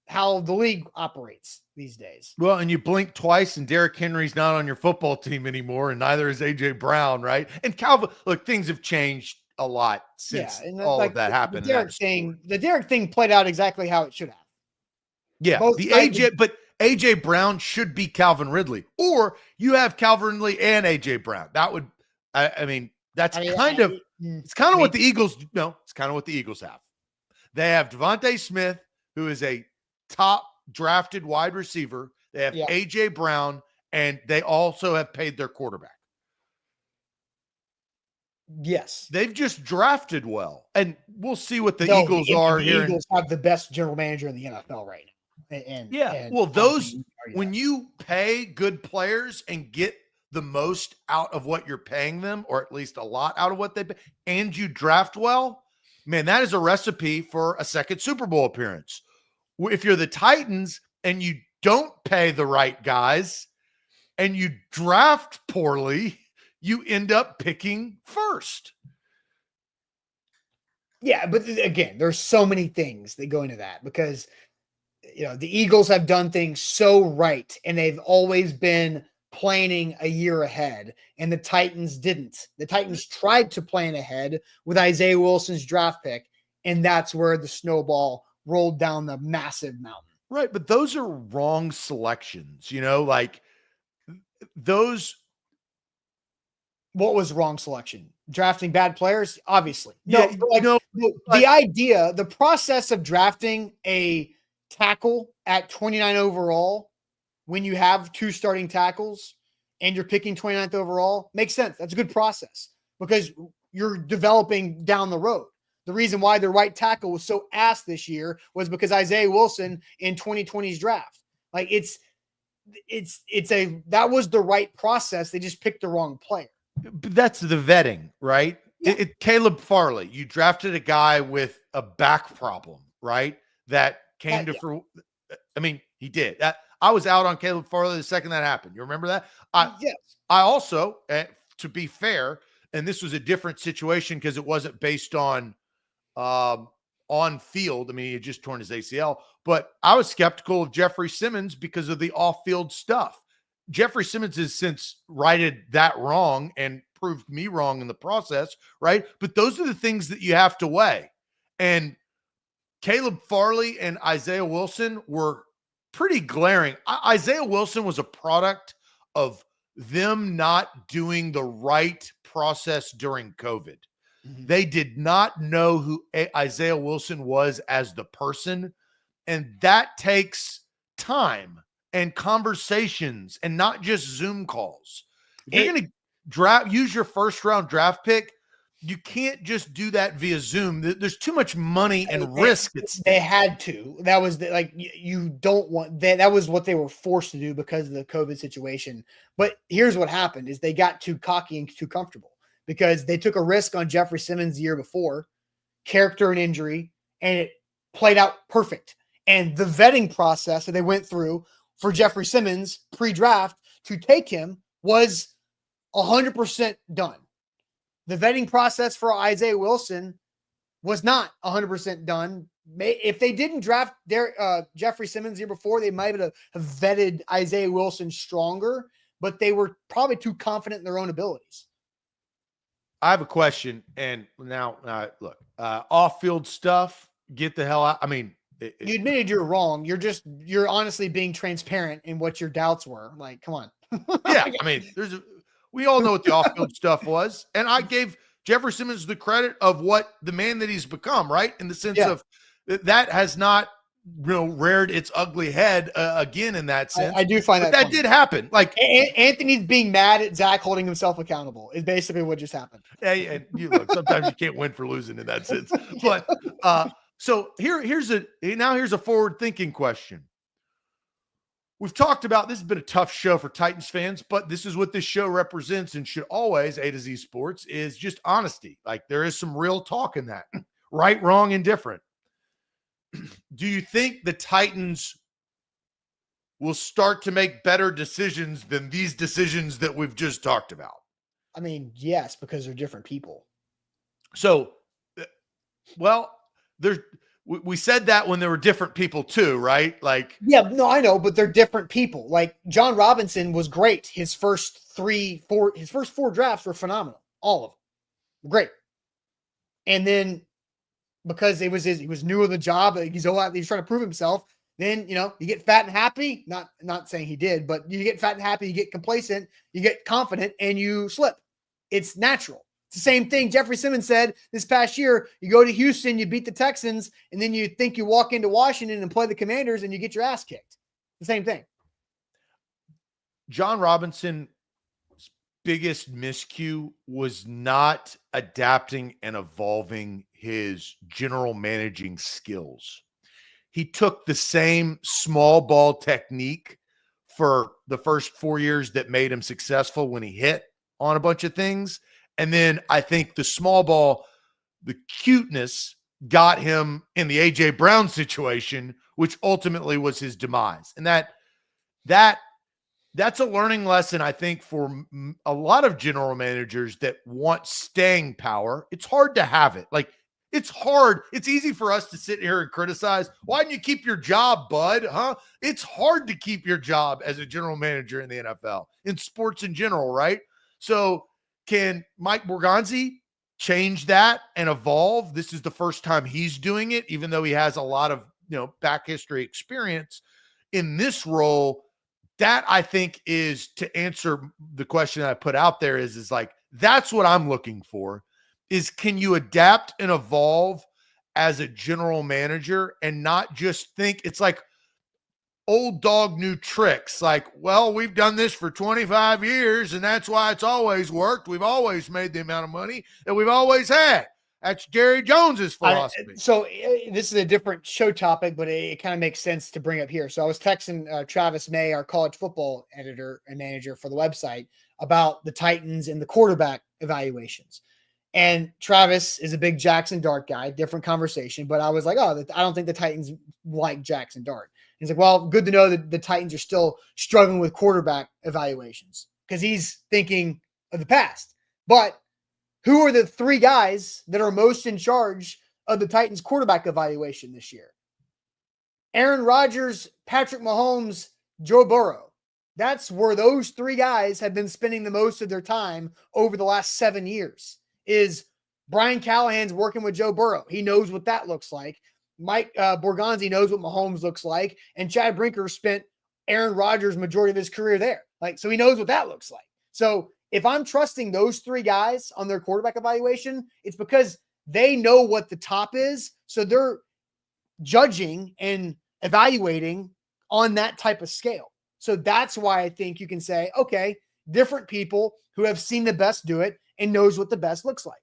how the league operates these days. Well, and you blink twice and Derrick Henry's not on your football team anymore, and neither is AJ Brown, right? And Calvin, look, things have changed a lot since all of that happened. The Derrick thing played out exactly how it should have. Yeah, but AJ Brown should be Calvin Ridley, or you have Calvin Ridley and AJ Brown. That would, it's kind of what the Eagles. No, it's kind of what the Eagles have. They have Devontae Smith, who is a top drafted wide receiver. They have AJ Brown, and they also have paid their quarterback. Yes. They've just drafted well, and we'll see what the Eagles are here. The Eagles have the best general manager in the NFL right now. When you pay good players and get the most out of what you're paying them, or at least a lot out of what they pay, and you draft well, man, that is a recipe for a second Super Bowl appearance. If you're the Titans and you don't pay the right guys and you draft poorly, you end up picking first. Yeah, but again, there's so many things that go into that because the Eagles have done things so right, and they've always been planning a year ahead, and the Titans didn't. The Titans tried to plan ahead with Isaiah Wilson's draft pick, and that's where the snowball rolled down the massive mountain. Right, but those are wrong selections, like those. What was wrong selection? Drafting bad players? Obviously. The process of drafting a tackle at 29 overall when you have 2 starting tackles and you're picking 29th overall makes sense. That's a good process because you're developing down the road. The reason why the right tackle was so ass this year was because Isaiah Wilson in 2020's draft. Like that was the right process. They just picked the wrong player. But that's the vetting, right? Yeah. Caleb Farley, you drafted a guy with a back problem, right? That came he did. I was out on Caleb Farley the second that happened. You remember that? Yes. I also, to be fair, and this was a different situation because it wasn't based on field. I mean, he had just torn his ACL, but I was skeptical of Jeffrey Simmons because of the off-field stuff. Jeffrey Simmons has since righted that wrong and proved me wrong in the process, right? But those are the things that you have to weigh. And Caleb Farley and Isaiah Wilson were pretty glaring. Isaiah Wilson was a product of them not doing the right process during COVID. Mm-hmm. They did not know who Isaiah Wilson was as the person, and that takes time. and conversations and not just Zoom calls. If you're going to use your first round draft pick, you can't just do that via Zoom. There's too much money and risk at stake. They had to. That was you don't want that. That was what they were forced to do because of the COVID situation. But here's what happened: is they got too cocky and too comfortable because they took a risk on Jeffrey Simmons the year before, character and injury, and it played out perfect. And the vetting process that they went through for Jeffrey Simmons pre-draft to take him was 100% done. The vetting process for Isaiah Wilson was not 100% done. If they didn't draft Jeffrey Simmons the year before, they might have vetted Isaiah Wilson stronger, but they were probably too confident in their own abilities. I have a question, and now look, off-field stuff, get the hell out. I mean, you admitted you're wrong. You're honestly being transparent in what your doubts were. Like, come on. Yeah, I mean, we all know what the off-field stuff was, and I gave Jeffrey Simmons the credit of what the man that he's become, right? In the sense of that has not, reared its ugly head again in that sense. I do find that did happen. Like Anthony's being mad at Zach holding himself accountable is basically what just happened. Hey, and you look, sometimes you can't win for losing in that sense. But so here's a forward-thinking question. We've talked about this has been a tough show for Titans fans, but this is what this show represents and should always, A to Z Sports, is just honesty. Like there is some real talk in that. Right, wrong, and different. Do you think the Titans will start to make better decisions than these decisions that we've just talked about? I mean, yes, because they're different people. So, well, we said that when there were different people too, right? Like, yeah, no, I know, but they're different people. Like John Robinson was great. His first four drafts were phenomenal. All of them. Great. And then because he was new to the job, he's trying to prove himself. Then, you get fat and happy. Not saying he did, but you get fat and happy, you get complacent, you get confident, and you slip. It's natural. It's the same thing Jeffrey Simmons said this past year. You go to Houston, you beat the Texans, and then you think you walk into Washington and play the Commanders and you get your ass kicked. The same thing. John Robinson's biggest miscue was not adapting and evolving his general managing skills. He took the same small ball technique for the first 4 years that made him successful when he hit on a bunch of things. And then I think the small ball, the cuteness got him in the A.J. Brown situation, which ultimately was his demise. And that's a learning lesson, I think, for a lot of general managers that want staying power. It's hard to have it. Like, it's hard. It's easy for us to sit here and criticize. Why didn't you keep your job, bud? Huh? It's hard to keep your job as a general manager in the NFL, in sports in general, right? So can Mike Borgonzi change that and evolve? This is the first time he's doing it, even though he has a lot of, back history experience in this role. That, I think, is to answer the question that I put out there is like, that's what I'm looking for, is can you adapt and evolve as a general manager and not just think it's like old dog, new tricks. Like, well, we've done this for 25 years and that's why it's always worked. We've always made the amount of money that we've always had. That's Jerry Jones's philosophy. So this is a different show topic, but it kind of makes sense to bring up here. So I was texting Travis May, our college football editor and manager for the website, about the Titans and the quarterback evaluations. And Travis is a big Jackson Dart guy, different conversation. But I was like, I don't think the Titans like Jackson Dart. He's like, well, good to know that the Titans are still struggling with quarterback evaluations because he's thinking of the past. But who are the three guys that are most in charge of the Titans quarterback evaluation this year? Aaron Rodgers, Patrick Mahomes, Joe Burrow. That's where those three guys have been spending the most of their time over the last 7 years. Is Brian Callahan's working with Joe Burrow. He knows what that looks like. Mike Borgonzi knows what Mahomes looks like. And Chad Brinker spent Aaron Rodgers' majority of his career there. So he knows what that looks like. So if I'm trusting those three guys on their quarterback evaluation, it's because they know what the top is. So they're judging and evaluating on that type of scale. So that's why I think you can say, okay, different people who have seen the best do it and knows what the best looks like.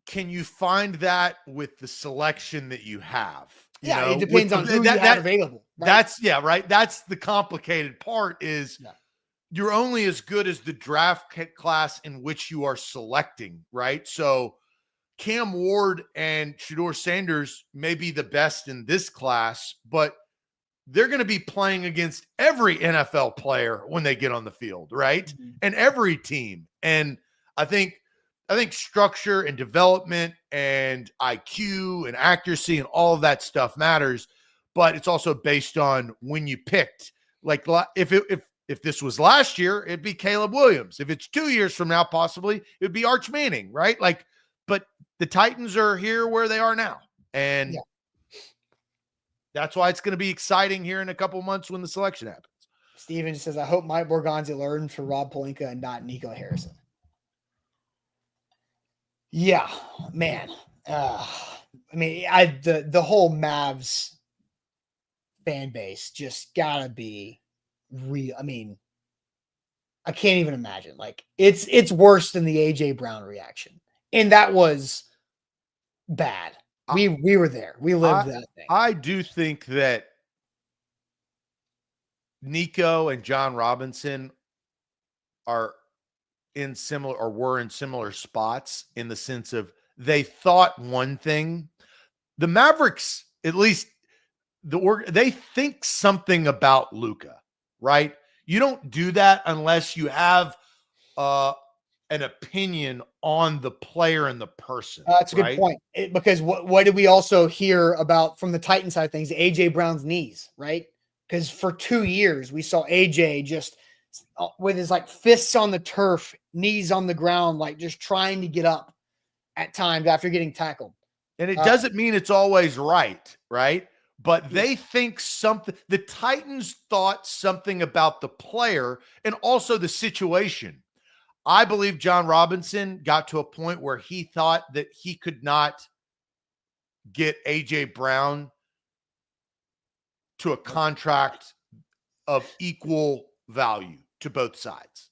Can you find that with the selection that you have? It depends on who you have available. Right? Right. That's the complicated part is you're only as good as the draft class in which you are selecting, right? So Cam Ward and Shedeur Sanders may be the best in this class, but they're going to be playing against every NFL player when they get on the field, right? Mm-hmm. And every team. And I think structure and development and IQ and accuracy and all of that stuff matters, but it's also based on when you picked. Like if this was last year, it'd be Caleb Williams. If it's 2 years from now, possibly it'd be Arch Manning, right? Like, but the Titans are here where they are now. And that's why it's going to be exciting here in a couple months when the selection happens. Steven says, I hope Mike Borgonzi learned from Rob Pelinka and not Nico Harrison. Yeah, man. The whole Mavs fan base just gotta be real. I mean, I can't even imagine. Like, it's worse than the AJ Brown reaction, and that was bad. We were there. We lived that thing. I do think that Nico and John Robinson were in similar spots in the sense of they thought one thing. The Mavericks, at least they think something about Luka, right? You don't do that unless you have an opinion on the player and the person. That's a good point. Because what did we also hear about from the Titan side of things? AJ Brown's knees, right? Because for 2 years we saw AJ just with his like fists on the turf, knees on the ground, like just trying to get up at times after getting tackled. And it doesn't mean it's always right? But they think something. The Titans thought something about the player and also the situation. I believe John Robinson got to a point where he thought that he could not get AJ Brown to a contract of equal value to both sides.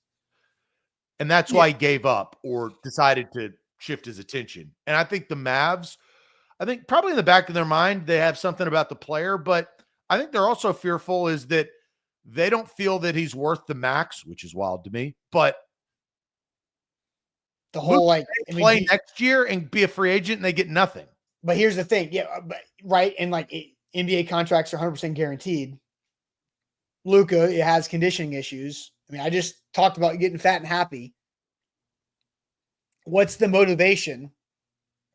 And that's why he gave up or decided to shift his attention. And I think the Mavs, probably in the back of their mind, they have something about the player, but I think they're also fearful is that they don't feel that he's worth the max, which is wild to me, but the whole play next year and be a free agent and they get nothing. But here's the thing. Yeah. Right. And NBA contracts are 100% guaranteed. Luka, it has conditioning issues. I mean, I just talked about getting fat and happy. What's the motivation?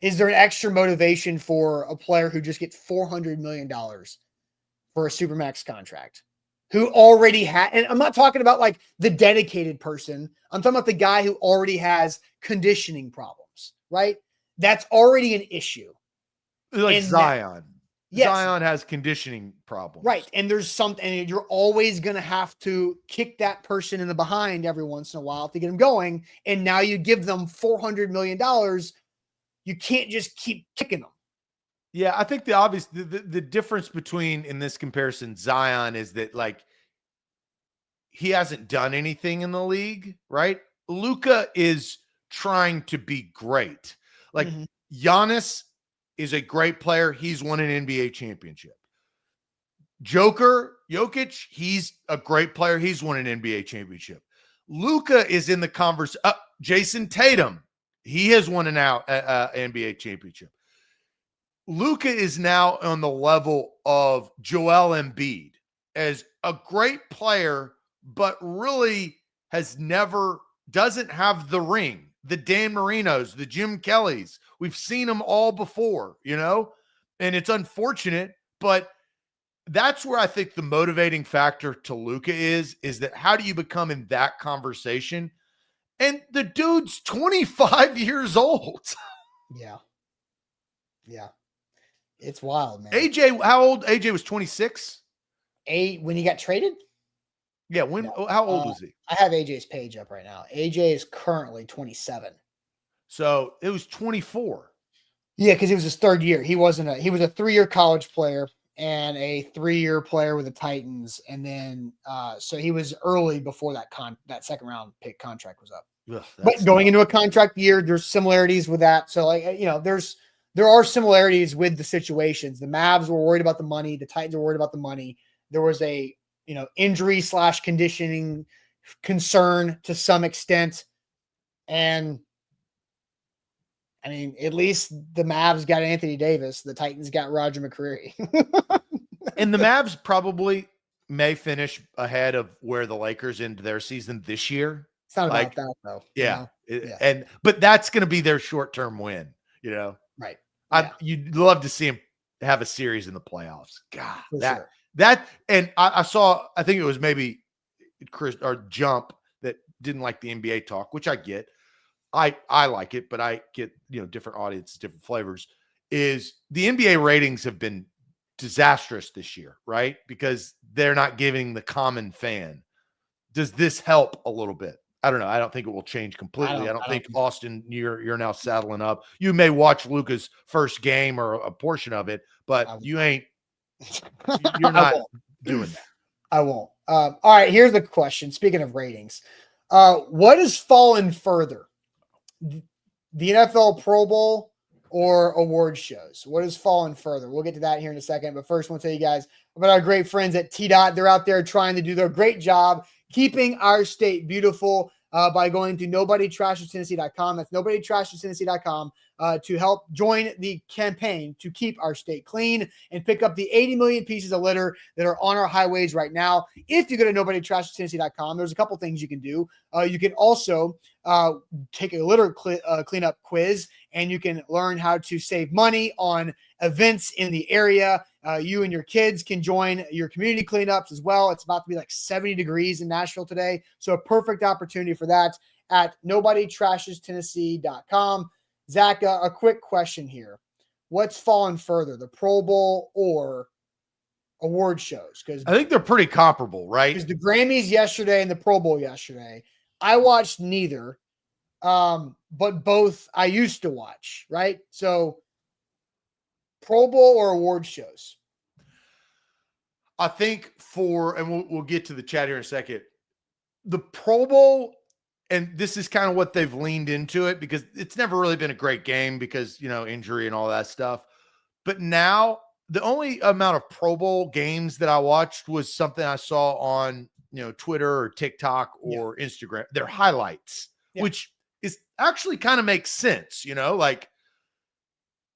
Is there an extra motivation for a player who just gets $400 million for a Supermax contract? Who already had, and I'm not talking about like the dedicated person. I'm talking about the guy who already has conditioning problems, right? That's already an issue. Like Zion. Zion has conditioning problems. Right. And there's something, and you're always going to have to kick that person in the behind every once in a while to get them going. And now you give them $400 million. You can't just keep kicking them. Yeah, I think the difference between, in this comparison, Zion is that like he hasn't done anything in the league, right? Luka is trying to be great. Like Giannis is a great player. He's won an NBA championship. Jokic, he's a great player. He's won an NBA championship. Luka is in the conversation. Jason Tatum, he has won an NBA championship. Luka is now on the level of Joel Embiid as a great player, but really doesn't have the ring. The Dan Marinos, the Jim Kellys. We've seen them all before, and it's unfortunate, but that's where I think the motivating factor to Luka is that how do you become in that conversation? And the dude's 25 years old. Yeah. Yeah. It's wild, man. AJ, how old? AJ was 26. When he got traded? Yeah. How old was he? I have AJ's page up right now. AJ is currently 27. So it was 24. Yeah, because it was his third year. He was a 3-year college player, and a 3-year player with the Titans. And then, so he was early before that second round pick contract was up. Ugh, But going into a contract year, there's similarities with that. So, like, there are similarities with the situations. The Mavs were worried about the money. The Titans were worried about the money. There was a, injury / conditioning concern to some extent. And I mean, at least the Mavs got Anthony Davis. The Titans got Roger McCreary. And the Mavs probably may finish ahead of where the Lakers end their season this year. It's not about that, though. Yeah. But that's going to be their short-term win, Right. You'd love to see him have a series in the playoffs. God, sure. And I saw, I think it was maybe Chris or Jump that didn't like the NBA talk, which I get. I like it, but I get, different audiences, different flavors. Is the NBA ratings have been disastrous this year, right? Because they're not giving the common fan. Does this help a little bit? I don't know. I don't think it will change completely. I don't think Austin, you're now saddling up. You may watch Luka's first game or a portion of it, but you're not doing that. I won't. All right, here's the question. Speaking of ratings, what has fallen further? The NFL Pro Bowl or award shows? What has fallen further? We'll get to that here in a second. But first, I want to tell you guys about our great friends at T-Dot. They're out there trying to do their great job keeping our state beautiful by going to nobodytrashestennessee.com. That's nobodytrashestennessee.com to help join the campaign to keep our state clean and pick up the 80 million pieces of litter that are on our highways right now. If you go to nobodytrashestennessee.com, there's a couple things you can do. You can also take a litter cleanup quiz, and you can learn how to save money on events in the area. You and your kids can join your community cleanups as well. It's about to be like 70 degrees in Nashville today. So a perfect opportunity for that at nobodytrashestennessee.com. Zach, a quick question here. What's fallen further, the Pro Bowl or award shows? Because I think they're pretty comparable, right? Because the Grammys yesterday and the Pro Bowl yesterday, I watched neither, but both I used to watch, right? So Pro Bowl or award shows? I think and we'll get to the chat here in a second, the Pro Bowl, and this is kind of what they've leaned into it because it's never really been a great game because, injury and all that stuff. But now the only amount of Pro Bowl games that I watched was something I saw on, Twitter or TikTok or Instagram. They're highlights, which is actually kind of makes sense, like,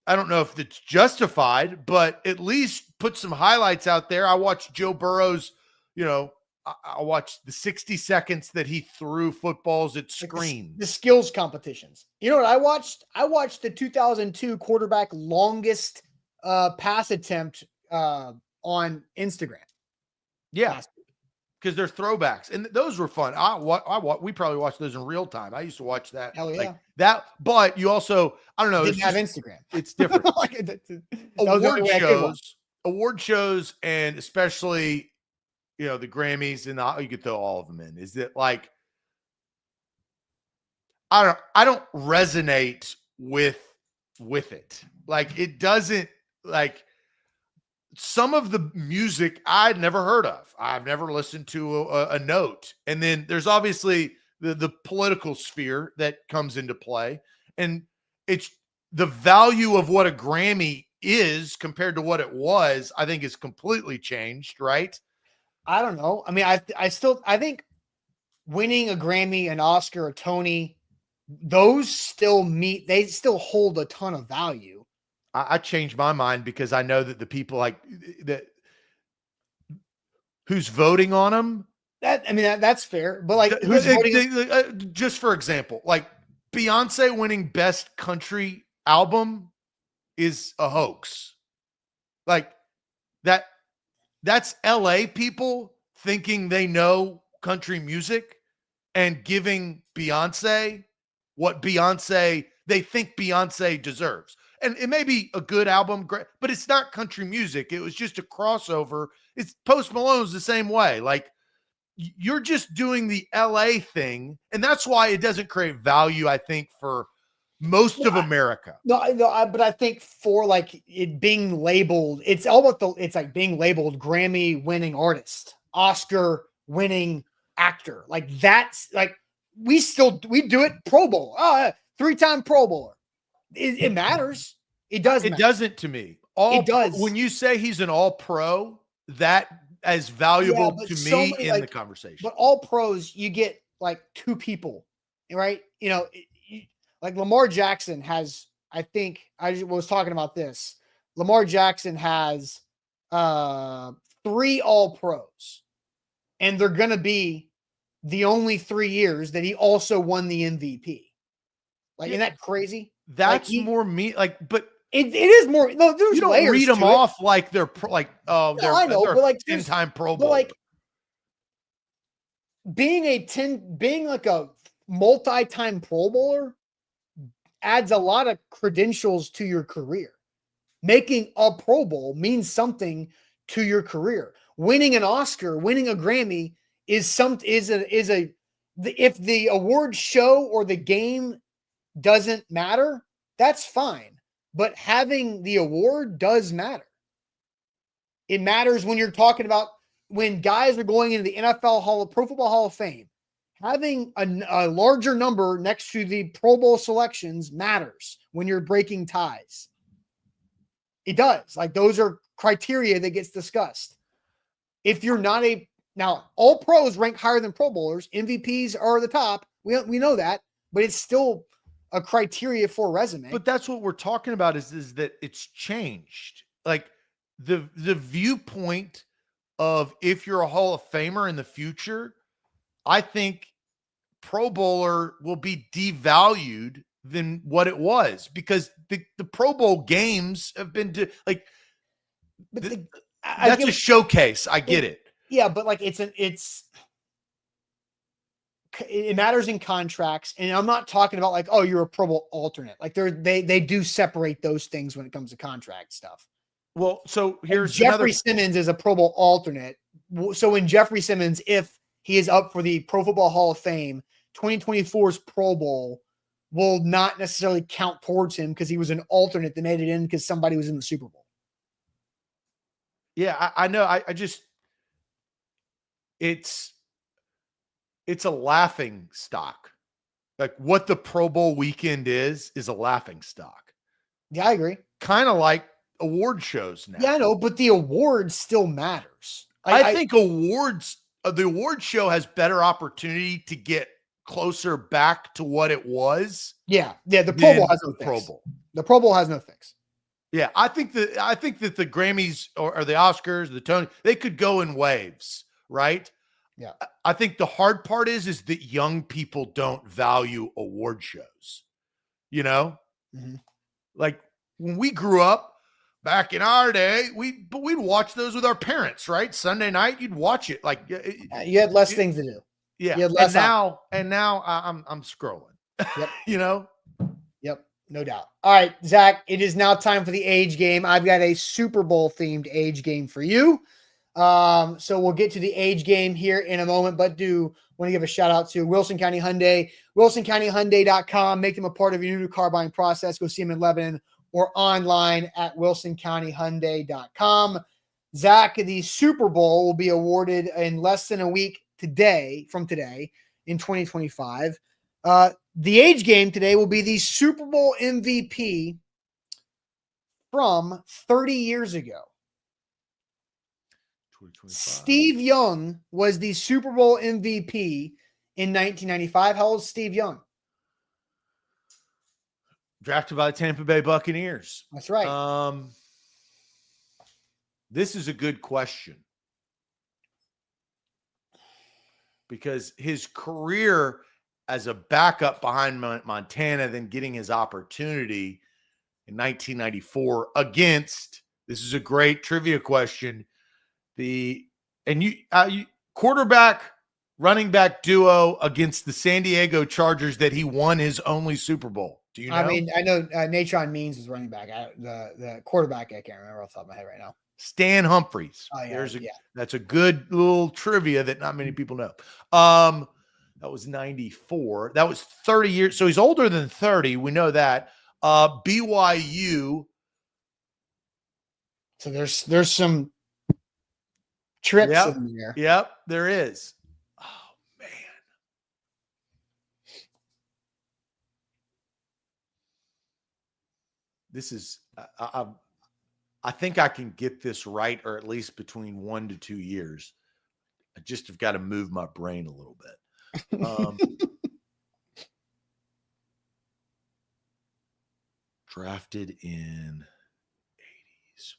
I don't know if it's justified, but at least put some highlights out there. I watched Joe Burrow's, I watched the 60 seconds that he threw footballs at screens. The skills competitions. You know what I watched? I watched the 2002 quarterback longest pass attempt on Instagram. Yeah, because they're throwbacks, and those were fun. We probably watched those in real time. I used to watch that. Hell yeah. Like that, but you also, I don't know. Didn't have Instagram. It's different. Award shows, and especially, the Grammys, and you could throw all of them in. Is that like, I don't resonate with it. Like, it doesn't, like, some of the music I'd never heard of. I've never listened to a note. And then there's obviously the political sphere that comes into play. And it's the value of what a Grammy is compared to what it was, I think is completely changed, right? I don't know. I mean, I think winning a Grammy, an Oscar, a Tony, those they still hold a ton of value. I changed my mind because I know that the people like that who's voting on them. That's fair. But like, who's voting? Just for example, like Beyonce winning Best Country Album is a hoax. Like that's LA people thinking they know country music and giving Beyonce what they think Beyonce deserves. And it may be a good album, but it's not country music. It was just a crossover. It's Post Malone's the same way. Like, you're just doing the LA thing. And that's why it doesn't create value, I think, for most of America. But I think for like it being labeled, it's all about it's like being labeled Grammy winning artist, Oscar winning actor. Like that's like we do it Pro Bowl. 3-time Pro Bowler. It matters. It does. It doesn't to me. It does. When you say he's an all pro, that is valuable to me in the conversation. But all pros, you get like 2 people, right? You know, like Lamar Jackson has, I think I was talking about this. Lamar Jackson has 3 all pros, and they're going to be the only 3 years that he also won the MVP. Like, isn't that crazy? That's more but it is more. No, there's you don't layers read them to off like they're they're I know, they're but like 10-time Pro Bowl. Like being like a multi-time Pro Bowler adds a lot of credentials to your career. Making a Pro Bowl means something to your career. Winning an Oscar, winning a Grammy if the award show or the game doesn't matter, that's fine. But having the award does matter. It matters when you're talking about when guys are going into the NFL Pro Football Hall of Fame. Having a larger number next to the Pro Bowl selections matters when you're breaking ties. It does. Like those are criteria that gets discussed. If you're not now all pros rank higher than Pro Bowlers, MVPs are the top. We know that, but it's still a criteria for a resume. But that's what we're talking about is that it's changed. Like the viewpoint of if you're a Hall of Famer in the future, I think Pro Bowler will be devalued than what it was because the Pro Bowl games have been that's a showcase. I get it. Yeah, but like it matters in contracts, and I'm not talking about like, oh, you're a Pro Bowl alternate. Like they do separate those things when it comes to contract stuff. Well, so here's Jeffrey Simmons is a Pro Bowl alternate. So when Jeffrey Simmons, if he is up for the Pro Football Hall of Fame, 2024's Pro Bowl will not necessarily count towards him because he was an alternate that made it in because somebody was in the Super Bowl. Yeah, I know. I just it's a laughing stock. Like what the Pro Bowl weekend is a laughing stock. Yeah, I agree. Kind of like award shows now. Yeah, I know, but the award still matters. I think the award show has better opportunity to get closer back to what it was. Yeah. The Pro Bowl has no fix. Pro Bowl. The Pro Bowl has no fix. Yeah, I think that the Grammys or the Oscars, the Tony, they could go in waves, right? Yeah. I think the hard part is that young people don't value award shows. You know? Mm-hmm. Like when we grew up back in our day, we'd watch those with our parents, right? Sunday night, you'd watch it. Like you had less things to do. Yeah. You had less and now I'm scrolling. Yep. You know? Yep. No doubt. All right, Zach, it is now time for the age game. I've got a Super Bowl themed age game for you. So we'll get to the age game here in a moment, but do want to give a shout out to Wilson County Hyundai, wilsoncountyhyundai.com. Make them a part of your new car buying process. Go see them in Lebanon or online at wilsoncountyhyundai.com. Zach, the Super Bowl will be awarded in less than a week from today in 2025. The age game today will be the Super Bowl MVP from 30 years ago. Steve Young was the Super Bowl MVP in 1995. How old is Steve Young? Drafted by the Tampa Bay Buccaneers. That's right. This is a good question because his career as a backup behind Montana, then getting his opportunity in 1994 against, this is a great trivia question, quarterback running back duo against the San Diego Chargers that he won his only Super Bowl. Do you know? I mean, I know Natron Means was running back. The quarterback, I can't remember off the top of my head right now. Stan Humphries. Oh, yeah, That's a good little trivia that not many people know. That was 94. That was 30 years. So he's older than 30. We know that. BYU. So there's some trips in there. Yep, there is. Oh, man. This is, I think I can get this right, or at least between 1 to 2 years. I just have got to move my brain a little bit. Drafted in 80s.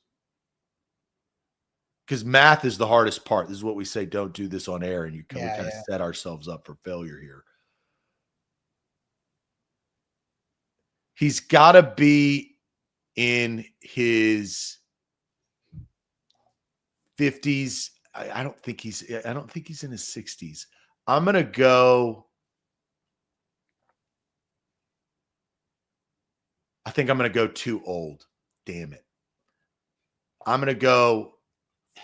Because math is the hardest part. This is what we say, don't do this on air, and we kind of set ourselves up for failure here. He's got to be in his 50s. I don't think he's in his 60s. I'm going to go. I think I'm going to go too old. Damn it. I'm going to go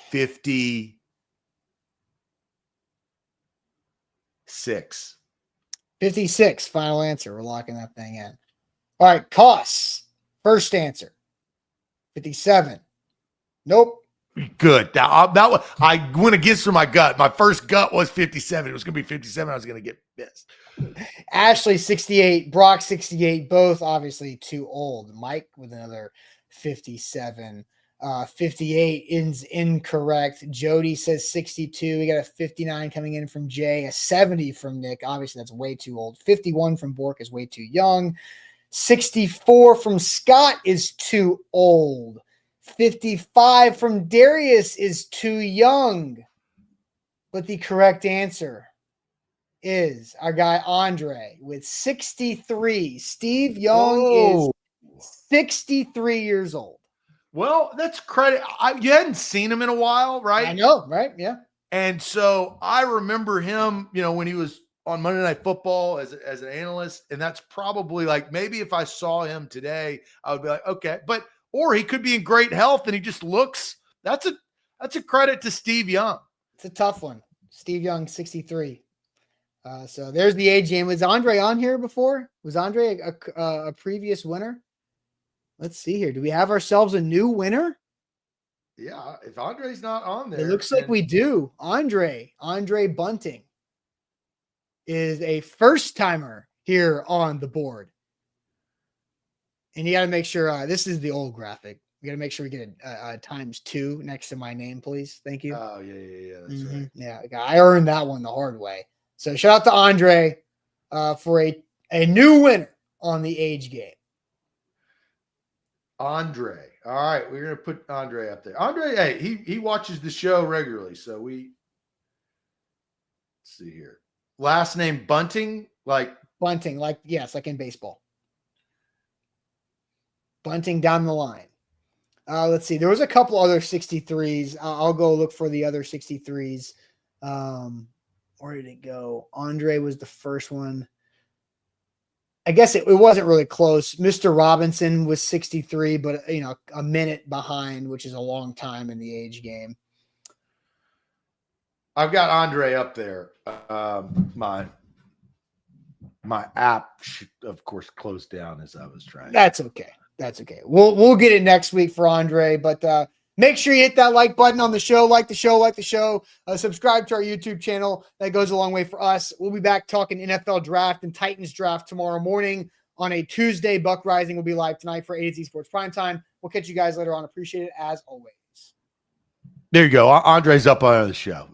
56. 56, final answer. We're locking that thing in. All right, costs. First answer. 57. Nope. Good. That was, I went against my gut. My first gut was 57. It was going to be 57. I was going to get pissed. Ashley 68, Brock 68, both obviously too old. Mike with another 57. 58 is incorrect. Jody says 62. We got a 59 coming in from Jay, a 70 from Nick. Obviously, that's way too old. 51 from Bork is way too young. 64 from Scott is too old. 55 from Darius is too young. But the correct answer is our guy Andre with 63. Steve Young is 63 years old. Well, that's credit. You hadn't seen him in a while, right? I know, right? Yeah. And so I remember him, when he was on Monday Night Football as an analyst, and that's probably like, maybe if I saw him today, I would be like, okay, or he could be in great health and he just looks. That's a credit to Steve Young. It's a tough one. Steve Young, 63. So there's the age game. Was Andre on here before? Was Andre a previous winner? Let's see here. Do we have ourselves a new winner? Yeah, if Andre's not on there. It looks like we do. Andre Bunting is a first-timer here on the board. And you got to make sure, this is the old graphic. We got to make sure we get a ×2 next to my name, please. Thank you. Oh, yeah. That's right. Yeah, I earned that one the hard way. So shout out to Andre for a new winner on the age game. Andre. All right, we're going to put Andre up there. Andre, hey, he watches the show regularly, so let's see here. Last name Bunting, Bunting, yes, like in baseball. Bunting down the line. Let's see. There was a couple other 63s. I'll go look for the other 63s. Where did it go? Andre was the first one. I guess it wasn't really close. Mr. Robinson was 63, but a minute behind, which is a long time in the age game. I've got Andre up there. My app, of course, closed down as I was trying. That's okay. We'll get it next week for Andre, but make sure you hit that like button on the show, like the show, subscribe to our YouTube channel. That goes a long way for us. We'll be back talking NFL draft and Titans draft tomorrow morning on a Tuesday. Buck Rising will be live tonight for A to Z Sports Primetime. We'll catch you guys later on. Appreciate it as always. There you go. Andre's up on the show.